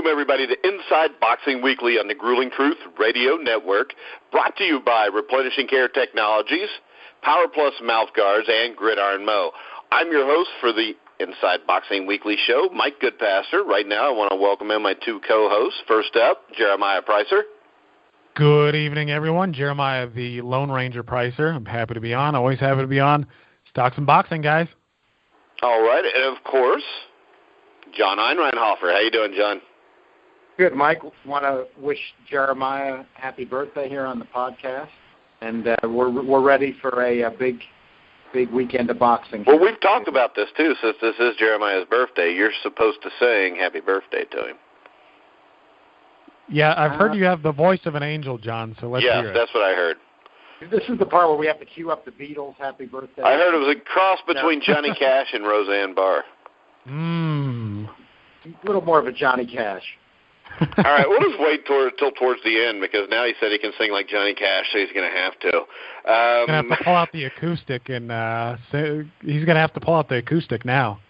Welcome, everybody, to Inside Boxing Weekly on the Grueling Truth Radio Network, brought to you by Replenishing Care Technologies, Power Plus Mouthguards, and Gridiron Mo. I'm your host for the Inside Boxing Weekly show, Mike Goodpaster. Right now, I want to welcome in my two co-hosts. First up, Jeremiah Preisser. Good evening, everyone. Jeremiah, the Lone Ranger Preisser. I'm happy to be on. Always happy to be on. Stocks and boxing, guys. All right, and of course, John Einreinhofer. How you doing, John? Good, Mike. Want to wish Jeremiah happy birthday here on the podcast, and we're ready for a big weekend of boxing. Well, we've talked about this too. Since this is Jeremiah's birthday, you're supposed to sing happy birthday to him. Yeah, I've heard you have the voice of an angel, John. So let's hear it. Yes, that's what I heard. This is the part where we have to cue up the Beatles' happy birthday. I heard it was a cross between Johnny Cash and Roseanne Barr. A little more of a Johnny Cash. All right, we'll just wait till towards the end, because now he said he can sing like Johnny Cash, so he's going to have to. He's going to have to pull out the acoustic, and he's going to have to pull out the acoustic now.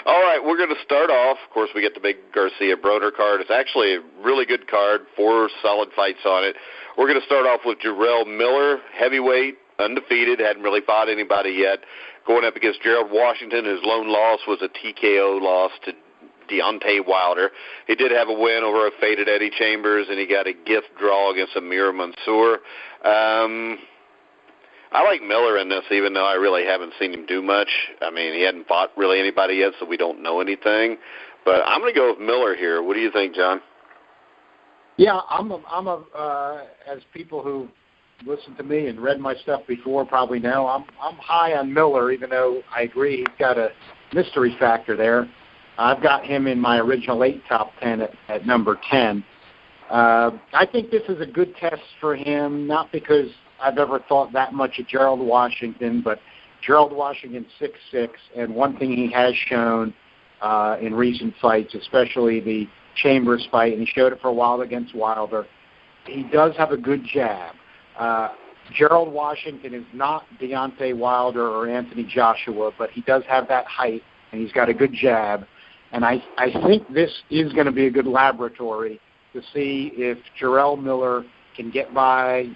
All right, we're going to start off. Of course, we get the big Garcia-Broner card. It's actually a really good card, 4 solid fights on it. We're going to start off with Jarrell Miller, heavyweight, undefeated, hadn't really fought anybody yet, going up against Gerald Washington. His lone loss was a TKO loss to Deontay Wilder. He did have a win over a faded Eddie Chambers, and he got a gift draw against Amir Mansour. I like Miller in this, even though I really haven't seen him do much. I mean, he hadn't fought really anybody yet, so we don't know anything. But I'm going to go with Miller here. What do you think, John? Yeah, as people who listened to me and read my stuff before probably know, I'm high on Miller, even though I agree he's got a mystery factor there. I've got him in my original 8 top 10 at number 10. I think this is a good test for him, not because I've ever thought that much of Gerald Washington, but Gerald Washington's 6'6", and one thing he has shown in recent fights, especially the Chambers fight, and he showed it for a while against Wilder, he does have a good jab. Gerald Washington is not Deontay Wilder or Anthony Joshua, but he does have that height, and he's got a good jab. And I think this is going to be a good laboratory to see if Jarrell Miller can get by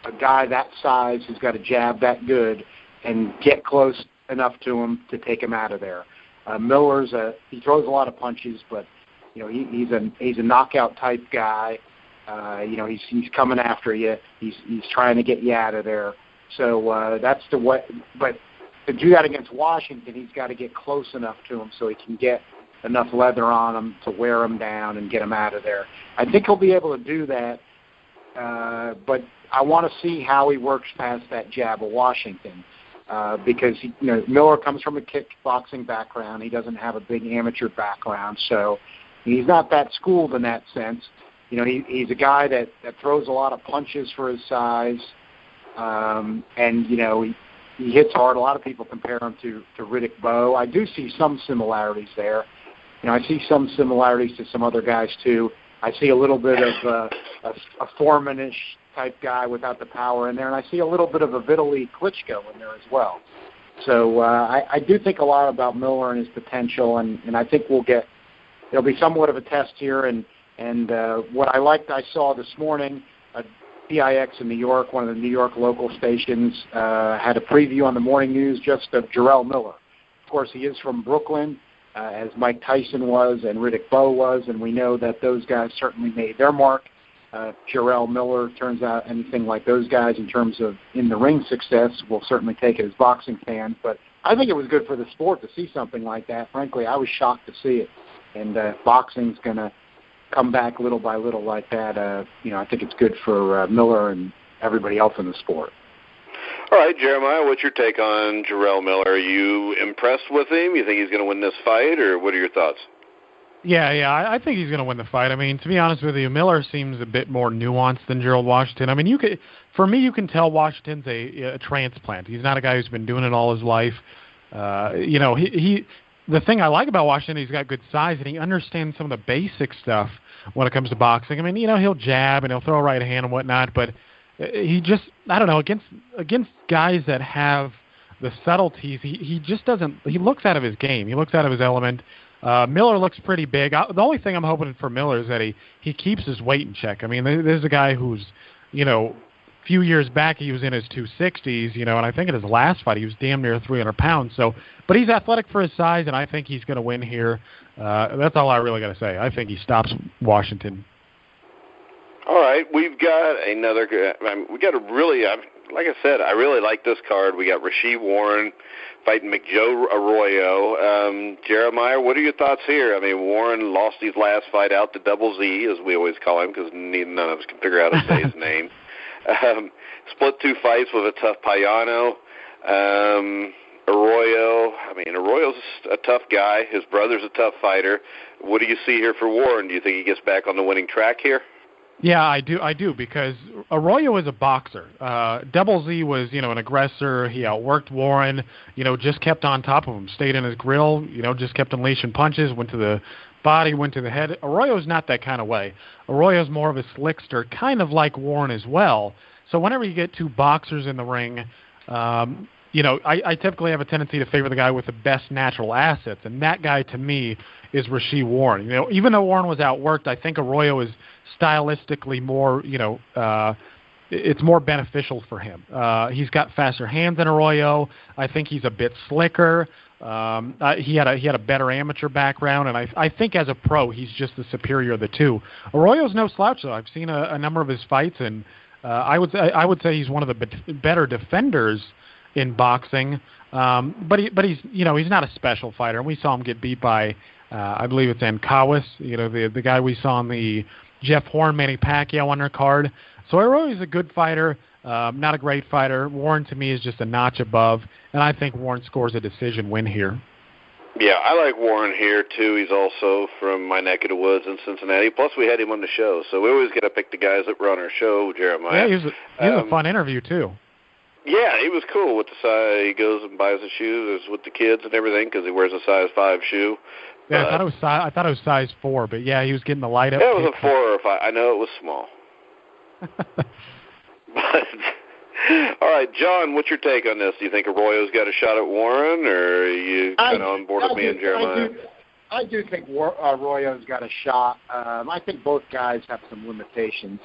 a guy that size who's got a jab that good and get close enough to him to take him out of there. Miller's he throws a lot of punches, but he's a knockout type guy. He's coming after you. He's trying to get you out of there. So that's the way. But to do that against Washington, he's got to get close enough to him so he can get enough leather on him to wear him down and get him out of there. I think he'll be able to do that, but I want to see how he works past that jab of Washington because Miller comes from a kickboxing background. He doesn't have a big amateur background, so he's not that schooled in that sense. He's a guy that throws a lot of punches for his size, and he hits hard. A lot of people compare him to Riddick Bowe. I do see some similarities there. I see some similarities to some other guys too. I see a little bit of a Foreman-ish type guy without the power in there, and I see a little bit of a Vitaly Klitschko in there as well. So I do think a lot about Miller and his potential, and I think there'll be somewhat of a test here. And what I saw this morning, PIX in New York, one of the New York local stations, had a preview on the morning news just of Jarrell Miller. Of course, he is from Brooklyn, as Mike Tyson was and Riddick Bowe was, and we know that those guys certainly made their mark. Jarrell Miller turns out anything like those guys in terms of in-the-ring success. We'll certainly take it as boxing fans, but I think it was good for the sport to see something like that. Frankly, I was shocked to see it, and boxing's going to come back little by little like that. I think it's good for Miller and everybody else in the sport. All right, Jeremiah, what's your take on Jarrell Miller? Are you impressed with him? You think he's going to win this fight, or what are your thoughts? Yeah, I think he's going to win the fight. I mean, to be honest with you, Miller seems a bit more nuanced than Gerald Washington. I mean, you can tell Washington's a transplant. He's not a guy who's been doing it all his life. The thing I like about Washington, he's got good size, and he understands some of the basic stuff when it comes to boxing. I mean, he'll jab and he'll throw a right hand and whatnot, but he just, I don't know, against guys that have the subtleties, he just doesn't, he looks out of his game. He looks out of his element. Miller looks pretty big. The only thing I'm hoping for Miller is that he keeps his weight in check. I mean, this is a guy who's, a few years back he was in his 260s, and I think in his last fight he was damn near 300 pounds. So, but he's athletic for his size, and I think he's going to win here. That's all I really got to say. I think he stops Washington. All right, we've got another. We got a really, like I said, I really like this card. We got Rasheed Warren fighting McJoe Arroyo. Jeremiah, what are your thoughts here? I mean, Warren lost his last fight out to Double Z, as we always call him, because none of us can figure out how to say his name. Split 2 fights with a tough Payano. Arroyo, Arroyo's a tough guy. His brother's a tough fighter. What do you see here for Warren? Do you think he gets back on the winning track here? Yeah, I do, because Arroyo is a boxer. Double Z was, an aggressor. He outworked Warren, just kept on top of him, stayed in his grill, just kept unleashing punches, went to the body, went to the head. Arroyo's not that kind of way. Arroyo's more of a slickster, kind of like Warren as well. So whenever you get 2 boxers in the ring, I typically have a tendency to favor the guy with the best natural assets, and that guy to me is Rasheed Warren. Even though Warren was outworked, I think Arroyo is stylistically more, it's more beneficial for him. He's got faster hands than Arroyo. I think he's a bit slicker. He had a better amateur background, and I think as a pro, he's just the superior of the 2. Arroyo's no slouch, though. I've seen a number of his fights, and I would say he's one of the better defenders in boxing. But he's he's not a special fighter, and we saw him get beat by I believe it's Ankawis, the guy we saw on the Jeff Horn, Manny Pacquiao undercard. So Arroyo's a good fighter, not a great fighter. Warren to me is just a notch above, and I think Warren scores a decision win here. Yeah, I like Warren here, too. He's also from my neck of the woods in Cincinnati. Plus, we had him on the show, so we always got to pick the guys that run our show, Jeremiah. Yeah, he was a fun interview, too. Yeah, he was cool with the size. He goes and buys the shoes with the kids and everything because he wears a size 5 shoe. Yeah, I thought it was size 4, but yeah, he was getting the light up. Yeah, it was a 4 or a 5. I know it was small. But all right, John, what's your take on this? Do you think Arroyo's got a shot at Warren, or are you kind of on board with me and Jeremiah? I do think Arroyo's got a shot. I think both guys have some limitations.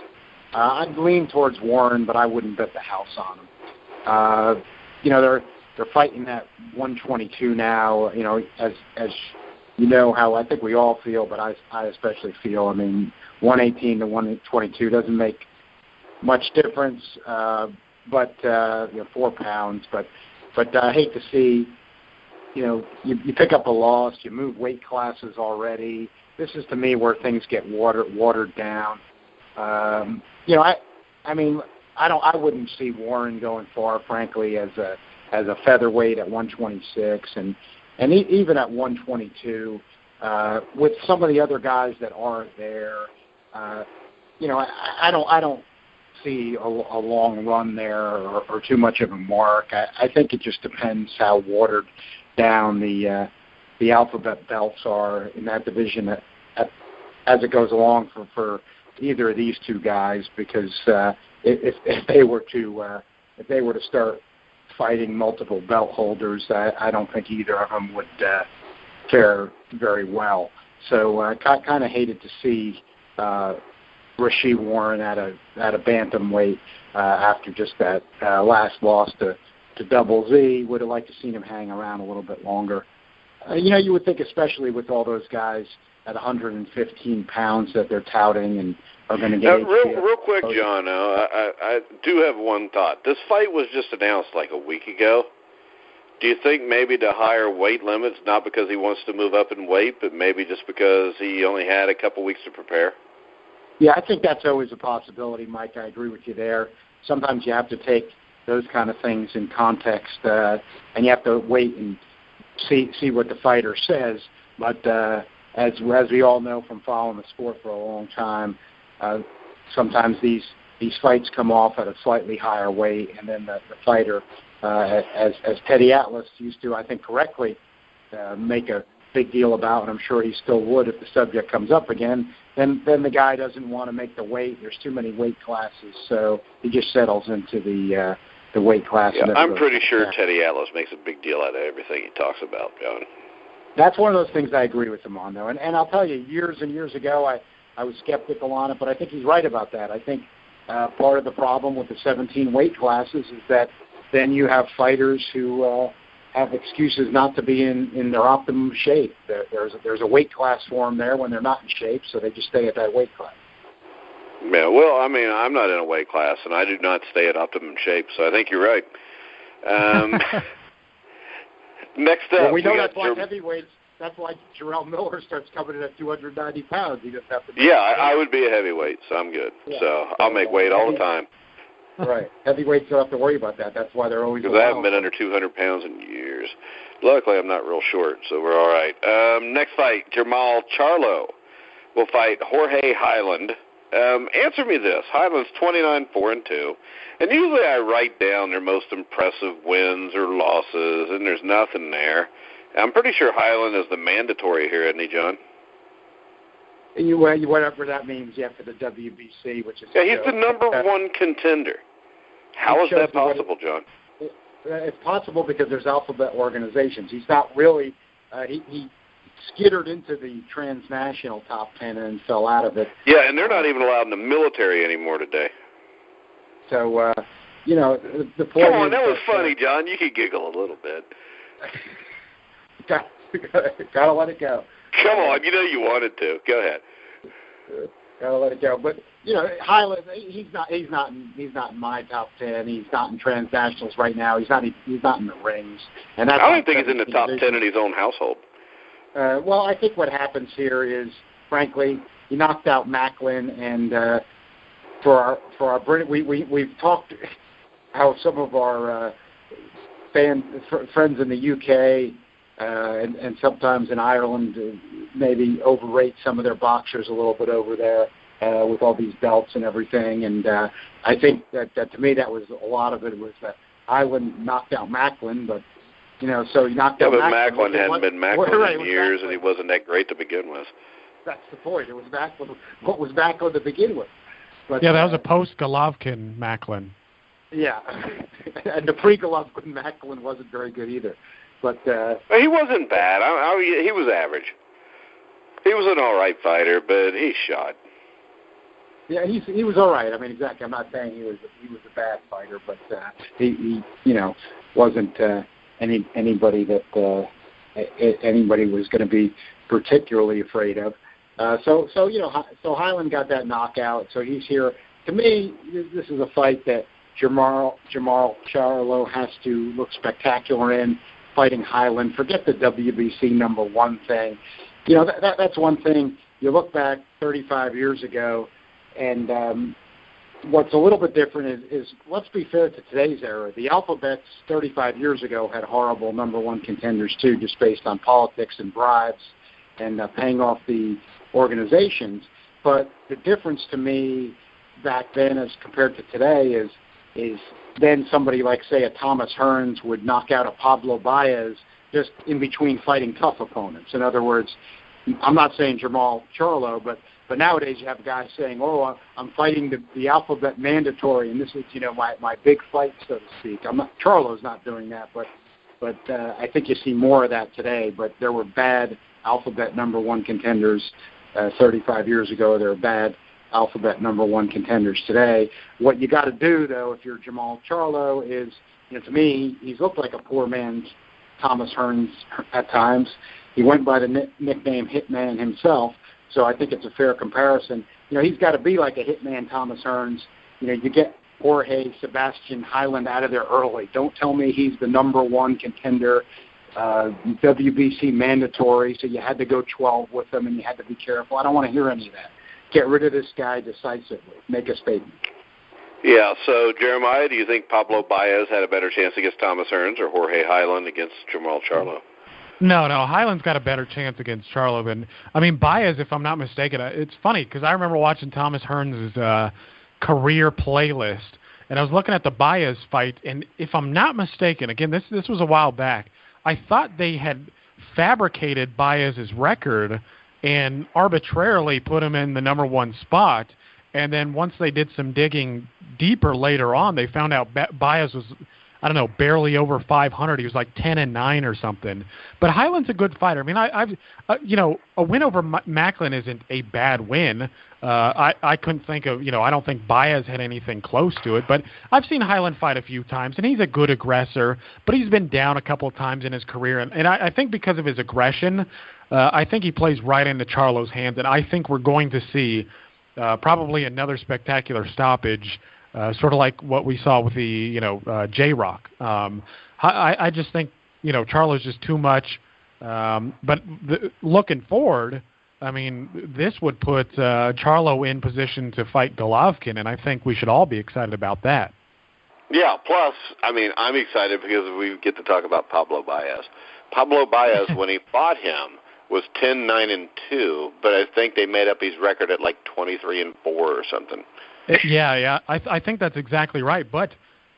I'd lean towards Warren, but I wouldn't bet the house on him. They're fighting at 122 now. As how I think we all feel, but I especially feel. 118 to 122 doesn't make much difference, but 4 pounds. But I hate to see, you pick up a loss, you move weight classes already. This is to me where things get watered down. I wouldn't see Warren going far, frankly, as a featherweight at 126, and even at 122, with some of the other guys that aren't there. I don't see a long run there or too much of a mark. I think it just depends how watered down the alphabet belts are in that division as it goes along for either of these 2 guys, because if they were to start fighting multiple belt holders, I don't think either of them would fare very well. So I kind of hated to see Rasheed Warren at a bantamweight after just that last loss to Double Z. Would have liked to seen him hang around a little bit longer. You would think, especially with all those guys at 115 pounds that they're touting and are going to get. Real quick, John, I do have one thought. This fight was just announced like a week ago. Do you think maybe the higher weight limits, not because he wants to move up in weight, but maybe just because he only had a couple weeks to prepare? Yeah, I think that's always a possibility, Mike. I agree with you there. Sometimes you have to take those kind of things in context, and you have to wait and see what the fighter says. But as we all know from following the sport for a long time, sometimes these fights come off at a slightly higher weight, and then the fighter, as Teddy Atlas used to, I think correctly, make a big deal about, and I'm sure he still would if the subject comes up again, then the guy doesn't want to make the weight. There's too many weight classes, so he just settles into the weight class. Yeah, I'm pretty sure Teddy Atlas makes a big deal out of everything he talks about, John. That's one of those things I agree with him on, though. And I'll tell you, years and years ago, I was skeptical on it, but I think he's right about that. I think part of the problem with the 17 weight classes is that then you have fighters who have excuses not to be in their optimum shape. There's a weight class for them there when they're not in shape, so they just stay at that weight class. Yeah, well, I mean, I'm not in a weight class, and I do not stay at optimum shape, so I think you're right. Next up, well, we know that's why heavyweights. That's why Jarrell Miller starts coming in at 290 pounds. He doesn't have to. Yeah, I would be a heavyweight, so I'm good. Yeah. So I'll make weight all the time. Right, heavyweights don't have to worry about that. That's why they're always. Because I haven't been under 200 pounds in years. Luckily, I'm not real short, so we're all right. Next fight, Jermall Charlo will fight Jorge Highland. Answer me this. Highland's 29-4-2, and usually I write down their most impressive wins or losses, and there's nothing there. I'm pretty sure Highland is the mandatory here, isn't he, John? Whatever that means, yeah, for the WBC, which is... Yeah, he's the number one contender. How is that possible, John? It's possible because there's alphabet organizations. He's not really... He skittered into the transnational top 10 and fell out of it. Yeah, and they're not even allowed in the military anymore today. So, the point Come on, that was funny, John. You could giggle a little bit. Gotta let it go. Come on, you wanted to. Go ahead. Gotta let it go. But Highland, he's not in my top 10. He's not in transnationals right now. He's not in the rings. And that's I don't think he's in the top 10 in his own household. Well, I think what happens here is, frankly, he knocked out Macklin, and for our we've talked how some of our friends in the UK and sometimes in Ireland maybe overrate some of their boxers a little bit over there with all these belts and everything. And I think that to me that was a lot of it was that Highland knocked out Macklin, but so he knocked out Macklin. Yeah, but Macklin hadn't been Macklin in years, and he wasn't that great to begin with. That's the point. It was Macklin. What was Macklin to begin with? But, yeah, that was a post-Golovkin Macklin. Yeah, and the pre-Golovkin Macklin wasn't very good either. But he wasn't bad. He was average. He was an all right fighter, but he shot. Yeah, he was all right. I mean, exactly. I'm not saying he was a bad fighter, but he wasn't anybody that anybody was going to be particularly afraid of. So Highland got that knockout. So he's here. To me, this is a fight that Jermall Charlo has to look spectacular in, fighting Highland. Forget the WBC number one thing. That's one thing. You look back 35 years ago, and what's a little bit different is let's be fair to today's era. The alphabets 35 years ago had horrible number one contenders too, just based on politics and bribes and paying off the organizations. But the difference to me back then as compared to today is then somebody like, say, a Thomas Hearns would knock out a Pablo Baez just in between fighting tough opponents. In other words, I'm not saying Jermall Charlo, but nowadays you have guys saying, "Oh, I'm fighting the alphabet mandatory, and this is my big fight, so to speak." Charlo's not doing that, but I think you see more of that today. But there were bad alphabet number one contenders 35 years ago. There are bad alphabet number one contenders today. What you got to do, though, if you're Jermall Charlo, is to me he's looked like a poor man's Thomas Hearns at times. He went by the nickname Hitman himself. So I think it's a fair comparison. He's got to be like a hitman Thomas Hearns. You get Jorge Sebastian Highland out of there early. Don't tell me he's the number one contender, WBC mandatory, so you had to go 12 with him and you had to be careful. I don't want to hear any of that. Get rid of this guy decisively. Make a statement. Yeah, so Jeremiah, do you think Pablo Baez had a better chance against Thomas Hearns or Jorge Highland against Jermall Charlo? No, Highland's got a better chance against Charlo than, Baez, if I'm not mistaken. It's funny because I remember watching Thomas Hearns' career playlist, and I was looking at the Baez fight, and if I'm not mistaken, again, this was a while back, I thought they had fabricated Baez's record and arbitrarily put him in the number one spot, and then once they did some digging deeper later on, they found out Baez was I don't know, barely over 500. He was like 10-9 or something. But Hyland's a good fighter. I mean, I've a win over Macklin isn't a bad win. I couldn't think of, I don't think Baez had anything close to it, but I've seen Hyland fight a few times, and he's a good aggressor, but he's been down a couple of times in his career, and I think because of his aggression, I think he plays right into Charlo's hands, and I think we're going to see probably another spectacular stoppage, sort of like what we saw with the, J-Rock. I just think, Charlo's just too much, but looking forward, I mean, this would put Charlo in position to fight Golovkin, and I think we should all be excited about that. Yeah, plus, I mean, I'm excited because we get to talk about Pablo Baez. Pablo Baez, when he fought him, was 10-9-2, but I think they made up his record at like 23-4 or something. Yeah, I think that's exactly right, but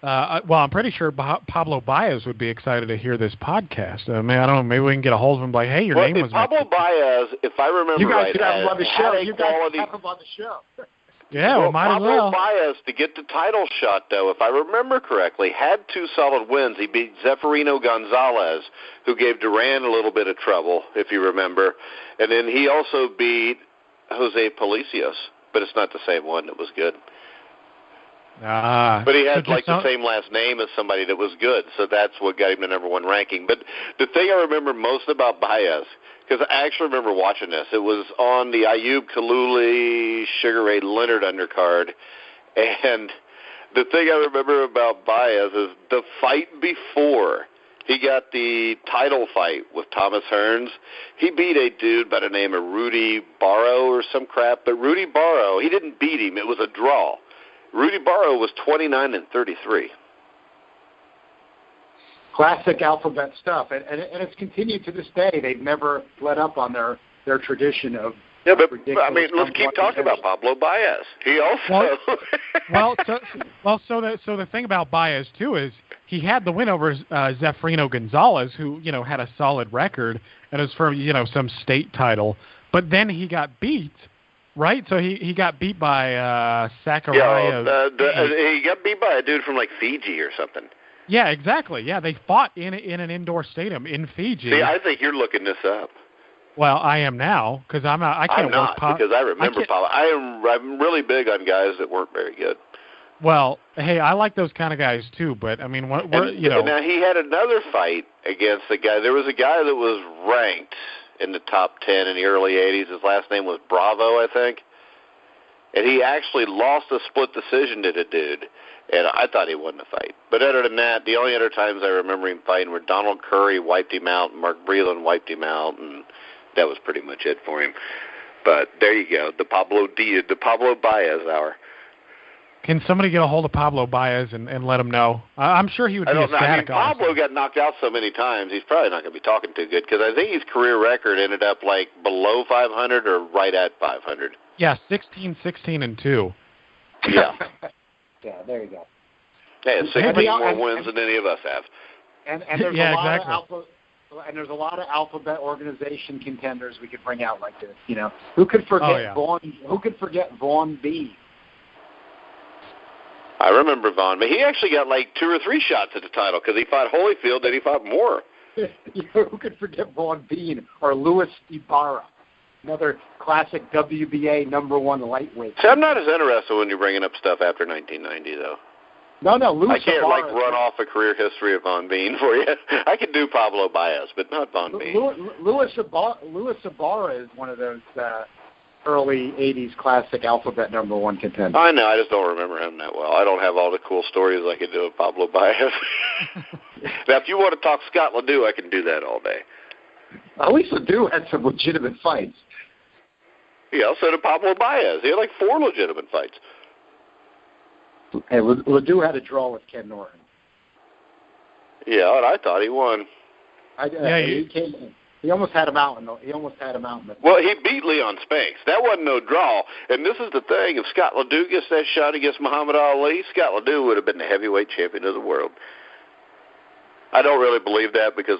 I'm pretty sure Pablo Baez would be excited to hear this podcast. I mean, I don't know. Maybe we can get a hold of him. Like, hey, your name was Pablo Baez. If I remember right, you guys could have him on the show. You guys could have him on the show. Yeah, well, might as well. Pablo Baez, to get the title shot, though, if I remember correctly, had 2 solid wins. He beat Zeferino Gonzalez, who gave Duran a little bit of trouble, if you remember, and then he also beat Jose Palacios, but it's not the same one that was good. But he had the same last name as somebody that was good, so that's what got him the number 1 ranking. But the thing I remember most about Baez, because I actually remember watching this, it was on the Ayub Kaluli Sugar Ray Leonard undercard, and the thing I remember about Baez is the fight before he got the title fight with Thomas Hearns. He beat a dude by the name of Rudy Barrow or some crap, but Rudy Barrow, he didn't beat him. It was a draw. Rudy Barrow was 29-33. Classic alphabet stuff, and it's continued to this day. They've never let up on their tradition of. Yeah, but I mean, let's keep talking about Pablo Baez. He also. So the thing about Baez too is he had the win over Zeferino Gonzalez, who had a solid record and it was for some state title, but then he got beat. Right, so he got beat by Sakurai. Yeah, he got beat by a dude from like Fiji or something. Yeah, exactly. Yeah, they fought in an indoor stadium in Fiji. See, I think you're looking this up. Well, I am now because I'm not. I can't. I'm not because I remember Pablo. I'm really big on guys that weren't very good. Well, hey, I like those kind of guys too, but I mean, now he had another fight against a guy. There was a guy that was ranked in the top 10 in the early 80s. His last name was Bravo, I think. And he actually lost a split decision to the dude, and I thought he won the fight. But other than that, the only other times I remember him fighting were Donald Curry wiped him out, and Mark Breland wiped him out, and that was pretty much it for him. But there you go, the Pablo Baez hour. Can somebody get a hold of Pablo Baez and let him know? I'm sure he would be ecstatic. Pablo got knocked out so many times, he's probably not going to be talking too good because I think his career record ended up like below 500 or right at 500. Yeah, 16-2. Yeah. Yeah, there you go. Hey, it's 16 more wins than any of us have. And there's there's a lot of alphabet organization contenders we could bring out like this. Who could forget Vaughn? Who could forget Vaughn B? I remember Vaughn, but he actually got like 2 or 3 shots at the title because he fought Holyfield, then he fought Moore. Who could forget Vaughn Bean or Louis Ibarra, another classic WBA #1 lightweight? See, I'm not as interested when you're bringing up stuff after 1990, though. No, Louis I can't Ibarra, run off a career history of Vaughn Bean for you. I could do Pablo Baez, but not Vaughn Bean. Louis Ibarra is one of those early 80s classic alphabet #1 contender. I know, I just don't remember him that well. I don't have all the cool stories I could do of Pablo Baez. Now, if you want to talk Scott Ledoux, I can do that all day. At least Ledoux had some legitimate fights. Yeah, so did Pablo Baez. He had like 4 legitimate fights. Hey, Ledoux had a draw with Ken Norton. Yeah, and I thought he won. He almost had him out. Well, he beat Leon Spinks. That wasn't no draw. And this is the thing. If Scott Ledoux gets that shot against Muhammad Ali, Scott Ledoux would have been the heavyweight champion of the world. I don't really believe that because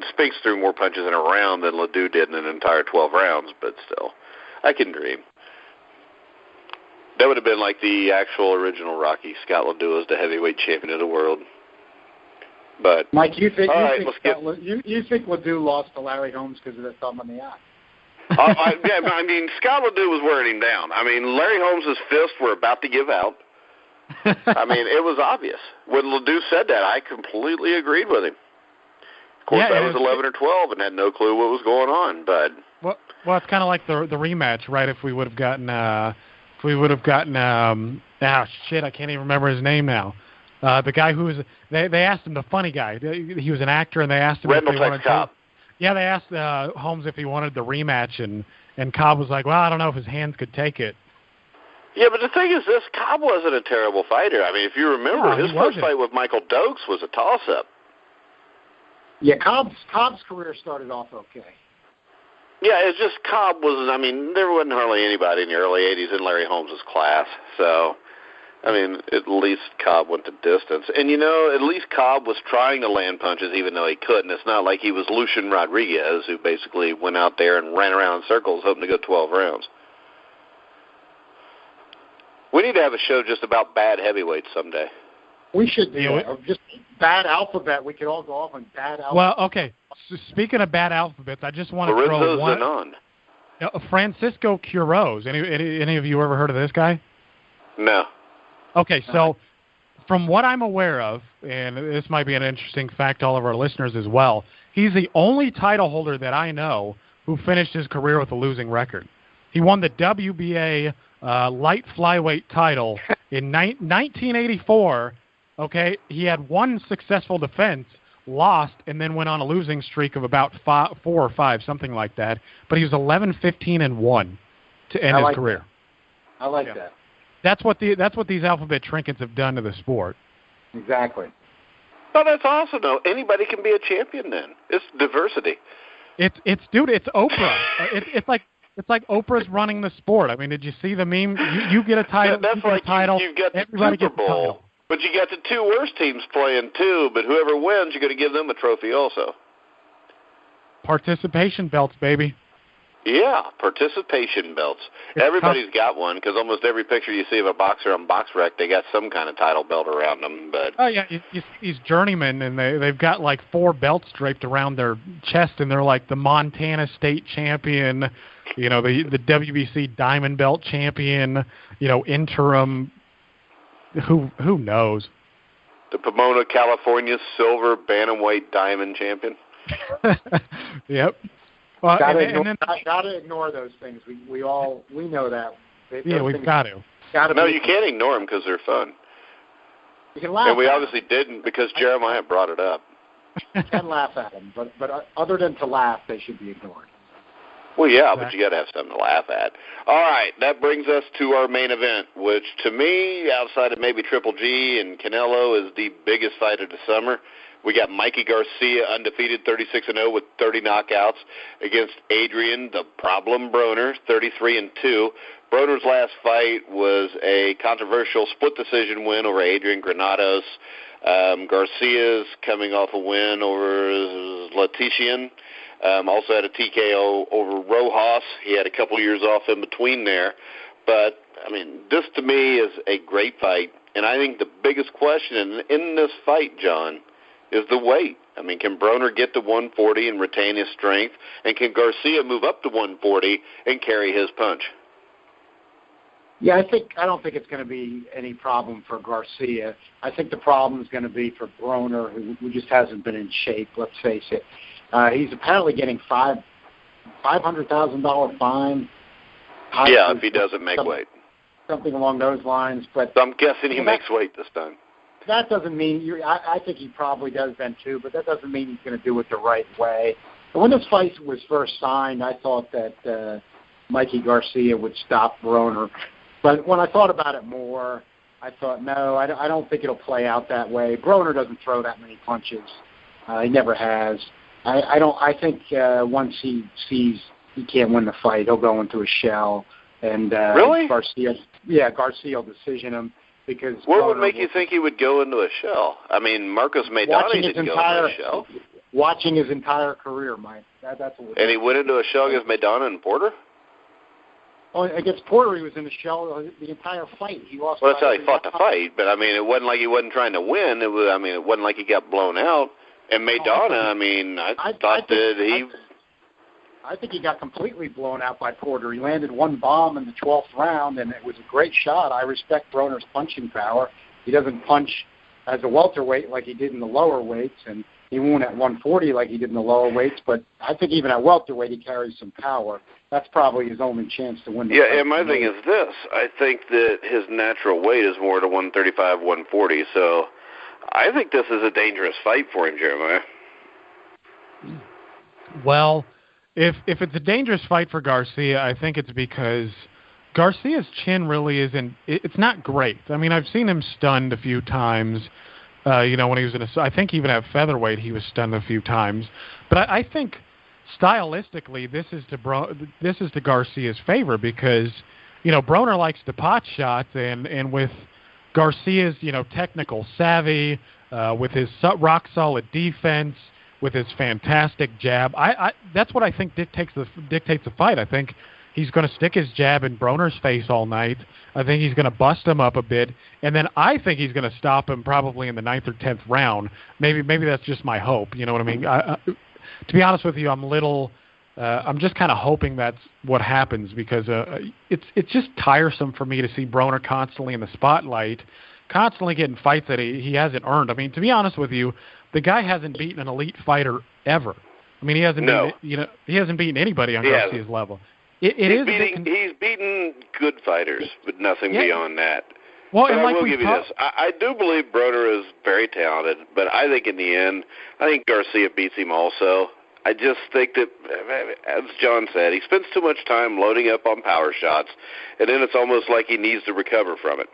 Spinks threw more punches in a round than Ledoux did in an entire 12 rounds, but still, I can dream. That would have been like the actual original Rocky. Scott Ledoux is the heavyweight champion of the world. But Mike, you think Ledoux lost to Larry Holmes because of the thumb on the eye? I mean, Scott Ledoux was wearing him down. I mean, Larry Holmes' fists were about to give out. I mean, it was obvious. When Ledoux said that, I completely agreed with him. Of course, I was 11 or 12 and had no clue what was going on. But well, it's kind of like the rematch, right? If we would have gotten, I can't even remember his name now. The guy who was they asked him, the funny guy. He was an actor, and they asked him if they wanted to. Yeah, they asked Holmes if he wanted the rematch, and Cobb was like, well, I don't know if his hands could take it. Yeah, but the thing is this, Cobb wasn't a terrible fighter. I mean, if you remember, his first fight with Michael Dokes was a toss-up. Yeah, Cobb's career started off okay. Yeah, it's just Cobb was, I mean, there wasn't hardly anybody in the early 80s in Larry Holmes' class. So, I mean, at least Cobb went the distance. And, you know, at least Cobb was trying to land punches even though he couldn't. It's not like he was Lucian Rodriguez, who basically went out there and ran around in circles hoping to go 12 rounds. We need to have a show just about bad heavyweights someday. We should do it. Just bad alphabet. We could all go off on bad alphabet. Well, okay. So speaking of bad alphabets, I just want to throw one. Francisco Quiroz. Any of you ever heard of this guy? No. Okay, so from what I'm aware of, and this might be an interesting fact to all of our listeners as well, he's the only title holder that I know who finished his career with a losing record. He won the WBA light flyweight title in 1984. Okay, he had one successful defense, lost, and then went on a losing streak of about 4 or 5, something like that. But he was 11-15-1 to end his career. I like that. That's what these alphabet trinkets have done to the sport. Exactly. Oh, that's awesome, though. Anybody can be a champion then. It's diversity. It's Oprah. It's like Oprah's running the sport. I mean, did you see the meme? You get a title. That's like you've got the everybody Super gets Bowl, a title. but you got the 2 worst teams playing too. But whoever wins, you're going to give them a trophy also. Participation belts, baby. Yeah, participation belts. Everybody's got one because almost every picture you see of a boxer on BoxRec, they got some kind of title belt around them. But you see these journeymen, and they've got like 4 belts draped around their chest, and they're like the Montana State champion, you know, the WBC Diamond Belt champion, you know, interim. Who knows? The Pomona, California silver bantamweight diamond champion. Yep. Well, gotta ignore those things. We know that. We've got to. No, you can't ignore them because they're fun. You can laugh. And we obviously didn't because Jeremiah brought it up. You can laugh at them, but other than to laugh, they should be ignored. Well, yeah, but you got to have something to laugh at. All right, that brings us to our main event, which to me, outside of maybe Triple G and Canelo, is the biggest fight of the summer. We got Mikey Garcia undefeated, 36-0 with 30 knockouts against Adrian, the problem Broner, 33-2. Broner's last fight was a controversial split decision win over Adrian Granados. Garcia's coming off a win over Latitian. Also had a TKO over Rojas. He had a couple years off in between there. But, I mean, this to me is a great fight. And I think the biggest question in this fight, John, is the weight. I mean, can Broner get to 140 and retain his strength? And can Garcia move up to 140 and carry his punch? Yeah, I don't think it's going to be any problem for Garcia. I think the problem is going to be for Broner, who just hasn't been in shape, let's face it. He's apparently getting $500,000 fine. Yeah, if he doesn't make weight. Something along those lines. But so I'm guessing he makes weight this time. That doesn't mean I think he probably does then too, but that doesn't mean he's going to do it the right way. And when this fight was first signed, I thought that Mikey Garcia would stop Broner. But when I thought about it more, I thought, no, I don't think it'll play out that way. Broner doesn't throw that many punches. He never has. I think once he sees he can't win the fight, he'll go into a shell. And really? Garcia will decision him. Because what would make you think he would go into a shell? I mean, Marcos Maidana didn't go into a shell. Watching his entire career, Mike. That's what. And he went into a shell against Maidana and Porter? Against Porter, he was in the shell the entire fight. He lost. Well, that's how he fought the fight, but I mean, it wasn't like he wasn't trying to win. It wasn't like he got blown out. And Maidana, I think he got completely blown out by Porter. He landed one bomb in the 12th round, and it was a great shot. I respect Broner's punching power. He doesn't punch as a welterweight like he did in the lower weights, and he won't at 140 like he did in the lower weights, but I think even at welterweight he carries some power. That's probably his only chance to win the fight. Yeah, and my thing is this. I think that his natural weight is more to 135, 140, so I think this is a dangerous fight for him, Jeremiah. Well, if it's a dangerous fight for Garcia, I think it's because Garcia's chin really isn't – it's not great. I mean, I've seen him stunned a few times. When he was I think even at featherweight he was stunned a few times. But I think stylistically this is to Garcia's favor because, Broner likes to pot shots and with Garcia's, technical savvy, with his rock solid defense, with his fantastic jab, that's what I think dictates the fight. I think he's going to stick his jab in Broner's face all night. I think he's going to bust him up a bit, and then I think he's going to stop him probably in the 9th or 10th round. Maybe that's just my hope. You know what I mean? To be honest with you, I'm just kind of hoping that's what happens because it's just tiresome for me to see Broner constantly in the spotlight, constantly getting fights that he hasn't earned. I mean, to be honest with you, the guy hasn't beaten an elite fighter ever. I mean, he hasn't beaten anybody on Garcia's level. He's beaten good fighters, but nothing beyond that. Well, but and I will give you this. I do believe Broner is very talented, but I think in the end, I think Garcia beats him also. I just think that, as John said, he spends too much time loading up on power shots, and then it's almost like he needs to recover from it.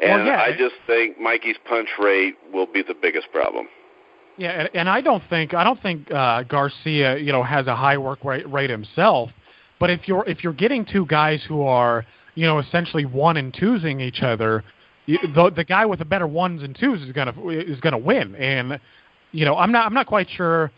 And I just think Mikey's punch rate will be the biggest problem. Yeah, and I don't think Garcia, has a high work rate himself. But if you're getting two guys who are, essentially 1 and 2-ing each other, the guy with the better 1s and 2s is gonna win. And I'm not quite sure.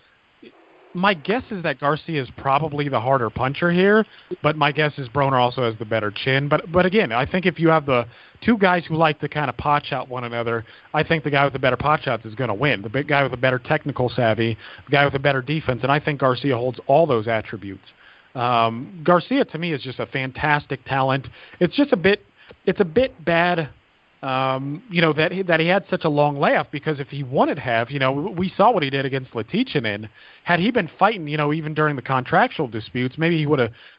My guess is that Garcia is probably the harder puncher here, but my guess is Broner also has the better chin. But again, I think if you have the two guys who like to kind of pot shot one another, I think the guy with the better pot shots is going to win. The big guy with the better technical savvy, the guy with the better defense, and I think Garcia holds all those attributes. Garcia to me is just a fantastic talent. It's just a bit bad, that he had such a long layoff because if he wanted to have, we saw what he did against Latichinin. Had he been fighting, even during the contractual disputes, maybe he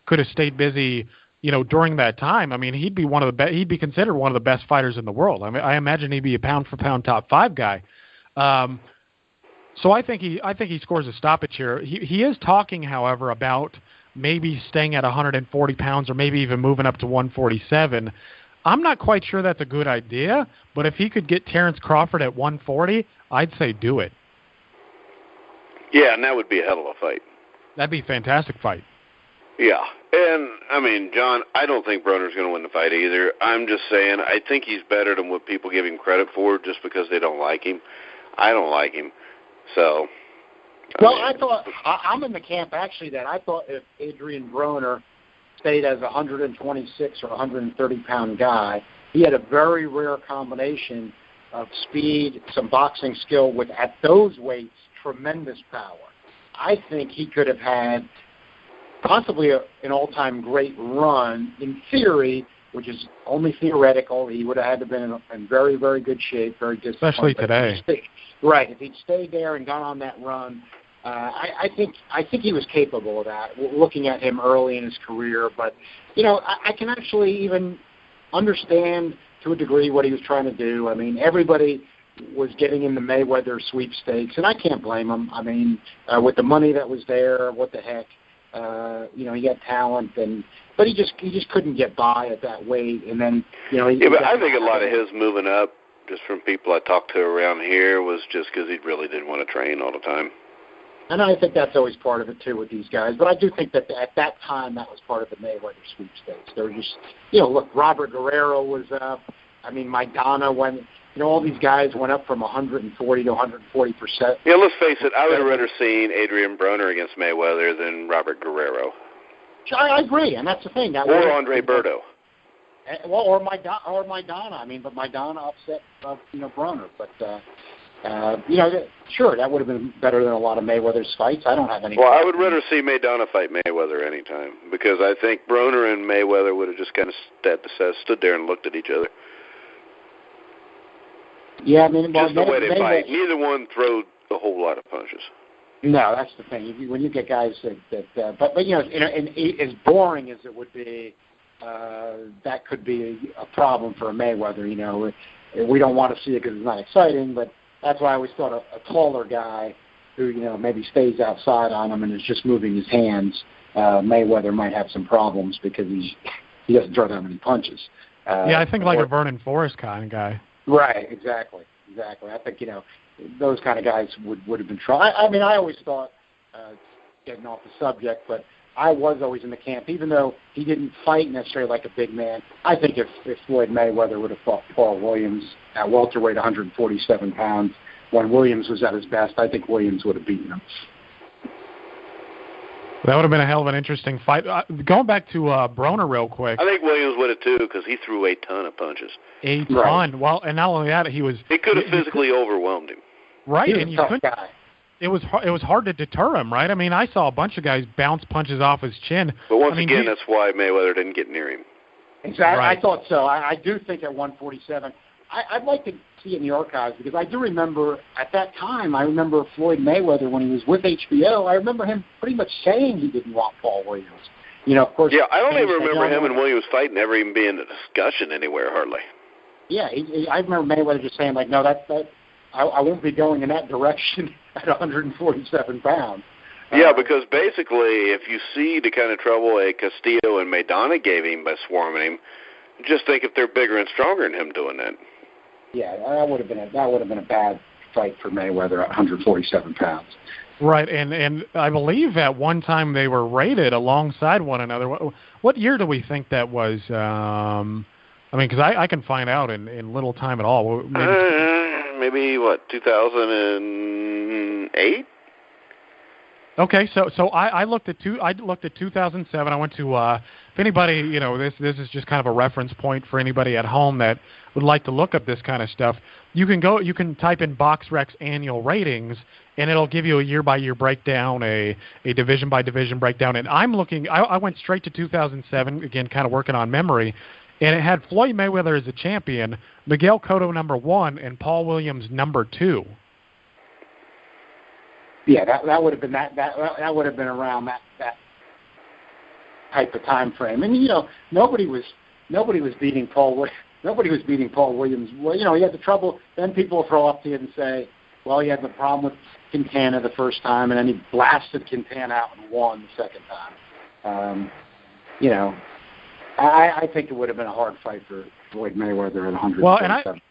could have stayed busy, during that time. I mean, he'd be considered one of the best fighters in the world. I mean, I imagine he'd be a pound for pound top 5 guy. So I think he scores a stoppage here. He is talking, however, about maybe staying at 140 pounds or maybe even moving up to 147. I'm not quite sure that's a good idea, but if he could get Terrence Crawford at 140, I'd say do it. Yeah, and that would be a hell of a fight. That'd be a fantastic fight. Yeah, and, I mean, John, I don't think Broner's going to win the fight either. I'm just saying I think he's better than what people give him credit for just because they don't like him. I don't like him, so... I'm in the camp, actually, that I thought if Adrian Broner stayed as a 126 or 130-pound guy, he had a very rare combination of speed, some boxing skill with, at those weights, tremendous power. I think he could have had possibly an all-time great run. In theory, which is only theoretical, he would have had to have been in very, very good shape, very disciplined. Especially today. If he'd stayed there and gone on that run, I think he was capable of that, looking at him early in his career. But, I can actually even understand to a degree what he was trying to do. I mean, everybody was getting in the Mayweather sweepstakes, and I can't blame him. I mean, with the money that was there, what the heck? He had talent, but he just couldn't get by at that weight. And then, but I think a lot of his moving up, just from people I talked to around here, was just because he really didn't want to train all the time. And I think that's always part of it, too, with these guys. But I do think that at that time, that was part of the Mayweather sweepstakes. They were just, look, Robert Guerrero was up. I mean, Maidana went, all these guys went up from 140 to 140%. Yeah, let's face it, I would have rather seen Adrian Broner against Mayweather than Robert Guerrero. I agree, and that's the thing. That or Andre Berto. Well, or Maidana. I mean, but Maidana upset, Broner. But sure, that would have been better than a lot of Mayweather's fights. I don't have any. Well, I would rather see Maidana fight Mayweather anytime because I think Broner and Mayweather would have just kind of stood there and looked at each other. Yeah, I mean, just the way they fight. Neither one throws a whole lot of punches. No, that's the thing. When you get guys that but as boring as it would be, that could be a problem for a Mayweather. We don't want to see it because it's not exciting, but that's why I always thought a taller guy who maybe stays outside on him and is just moving his hands. Mayweather might have some problems because he doesn't throw that many punches. I think like a Vernon Forrest kind of guy. Right, exactly. I think those kind of guys would have been trying. I mean, I always thought, getting off the subject, but I was always in the camp, even though he didn't fight necessarily like a big man. I think if Floyd Mayweather would have fought Paul Williams at welterweight, 147 pounds, when Williams was at his best, I think Williams would have beaten him. That would have been a hell of an interesting fight. Going back to Broner real quick. I think Williams would have too because he threw a ton of punches. A ton. Right. Well, and not only that, he could have physically overwhelmed him. Right, and you couldn't. Guy. It was hard to deter him, right? I mean, I saw a bunch of guys bounce punches off his chin. But once again, that's why Mayweather didn't get near him. Exactly. Right. I thought so. I do think at 147, I'd like to see it in the archives because I do remember at that time, I remember Floyd Mayweather when he was with HBO, I remember him pretty much saying he didn't want Paul Williams. Of course. Yeah, I don't even remember him and Williams fighting ever even being a discussion anywhere, hardly. Yeah, I remember Mayweather just saying, like, no, I won't be going in that direction at 147 pounds. Yeah, because basically, if you see the kind of trouble a Castillo and Maidana gave him by swarming him, just think if they're bigger and stronger than him doing that. Yeah, that would have been a bad fight for Mayweather at 147 pounds. Right, and I believe at one time they were rated alongside one another. What year do we think that was? Because I can find out in little time at all. Maybe 2008? Okay, so I looked at 2007. I went to if anybody, this is just kind of a reference point for anybody at home that would like to look up this kind of stuff. You can type in BoxRec's annual ratings, and it'll give you a year-by-year breakdown, a division-by-division breakdown. And I went straight to 2007, again, kind of working on memory, and it had Floyd Mayweather as a champion, Miguel Cotto number 1, and Paul Williams number 2. Yeah, that would have been that would have been around that type of time frame. And nobody was beating Paul Williams. Nobody was beating Paul Williams. Well, he had the trouble. Then people will throw up to you and say, well, he had the problem with Quintana the first time, and then he blasted Quintana out and won the second time. I think it would have been a hard fight for Floyd Mayweather at 147.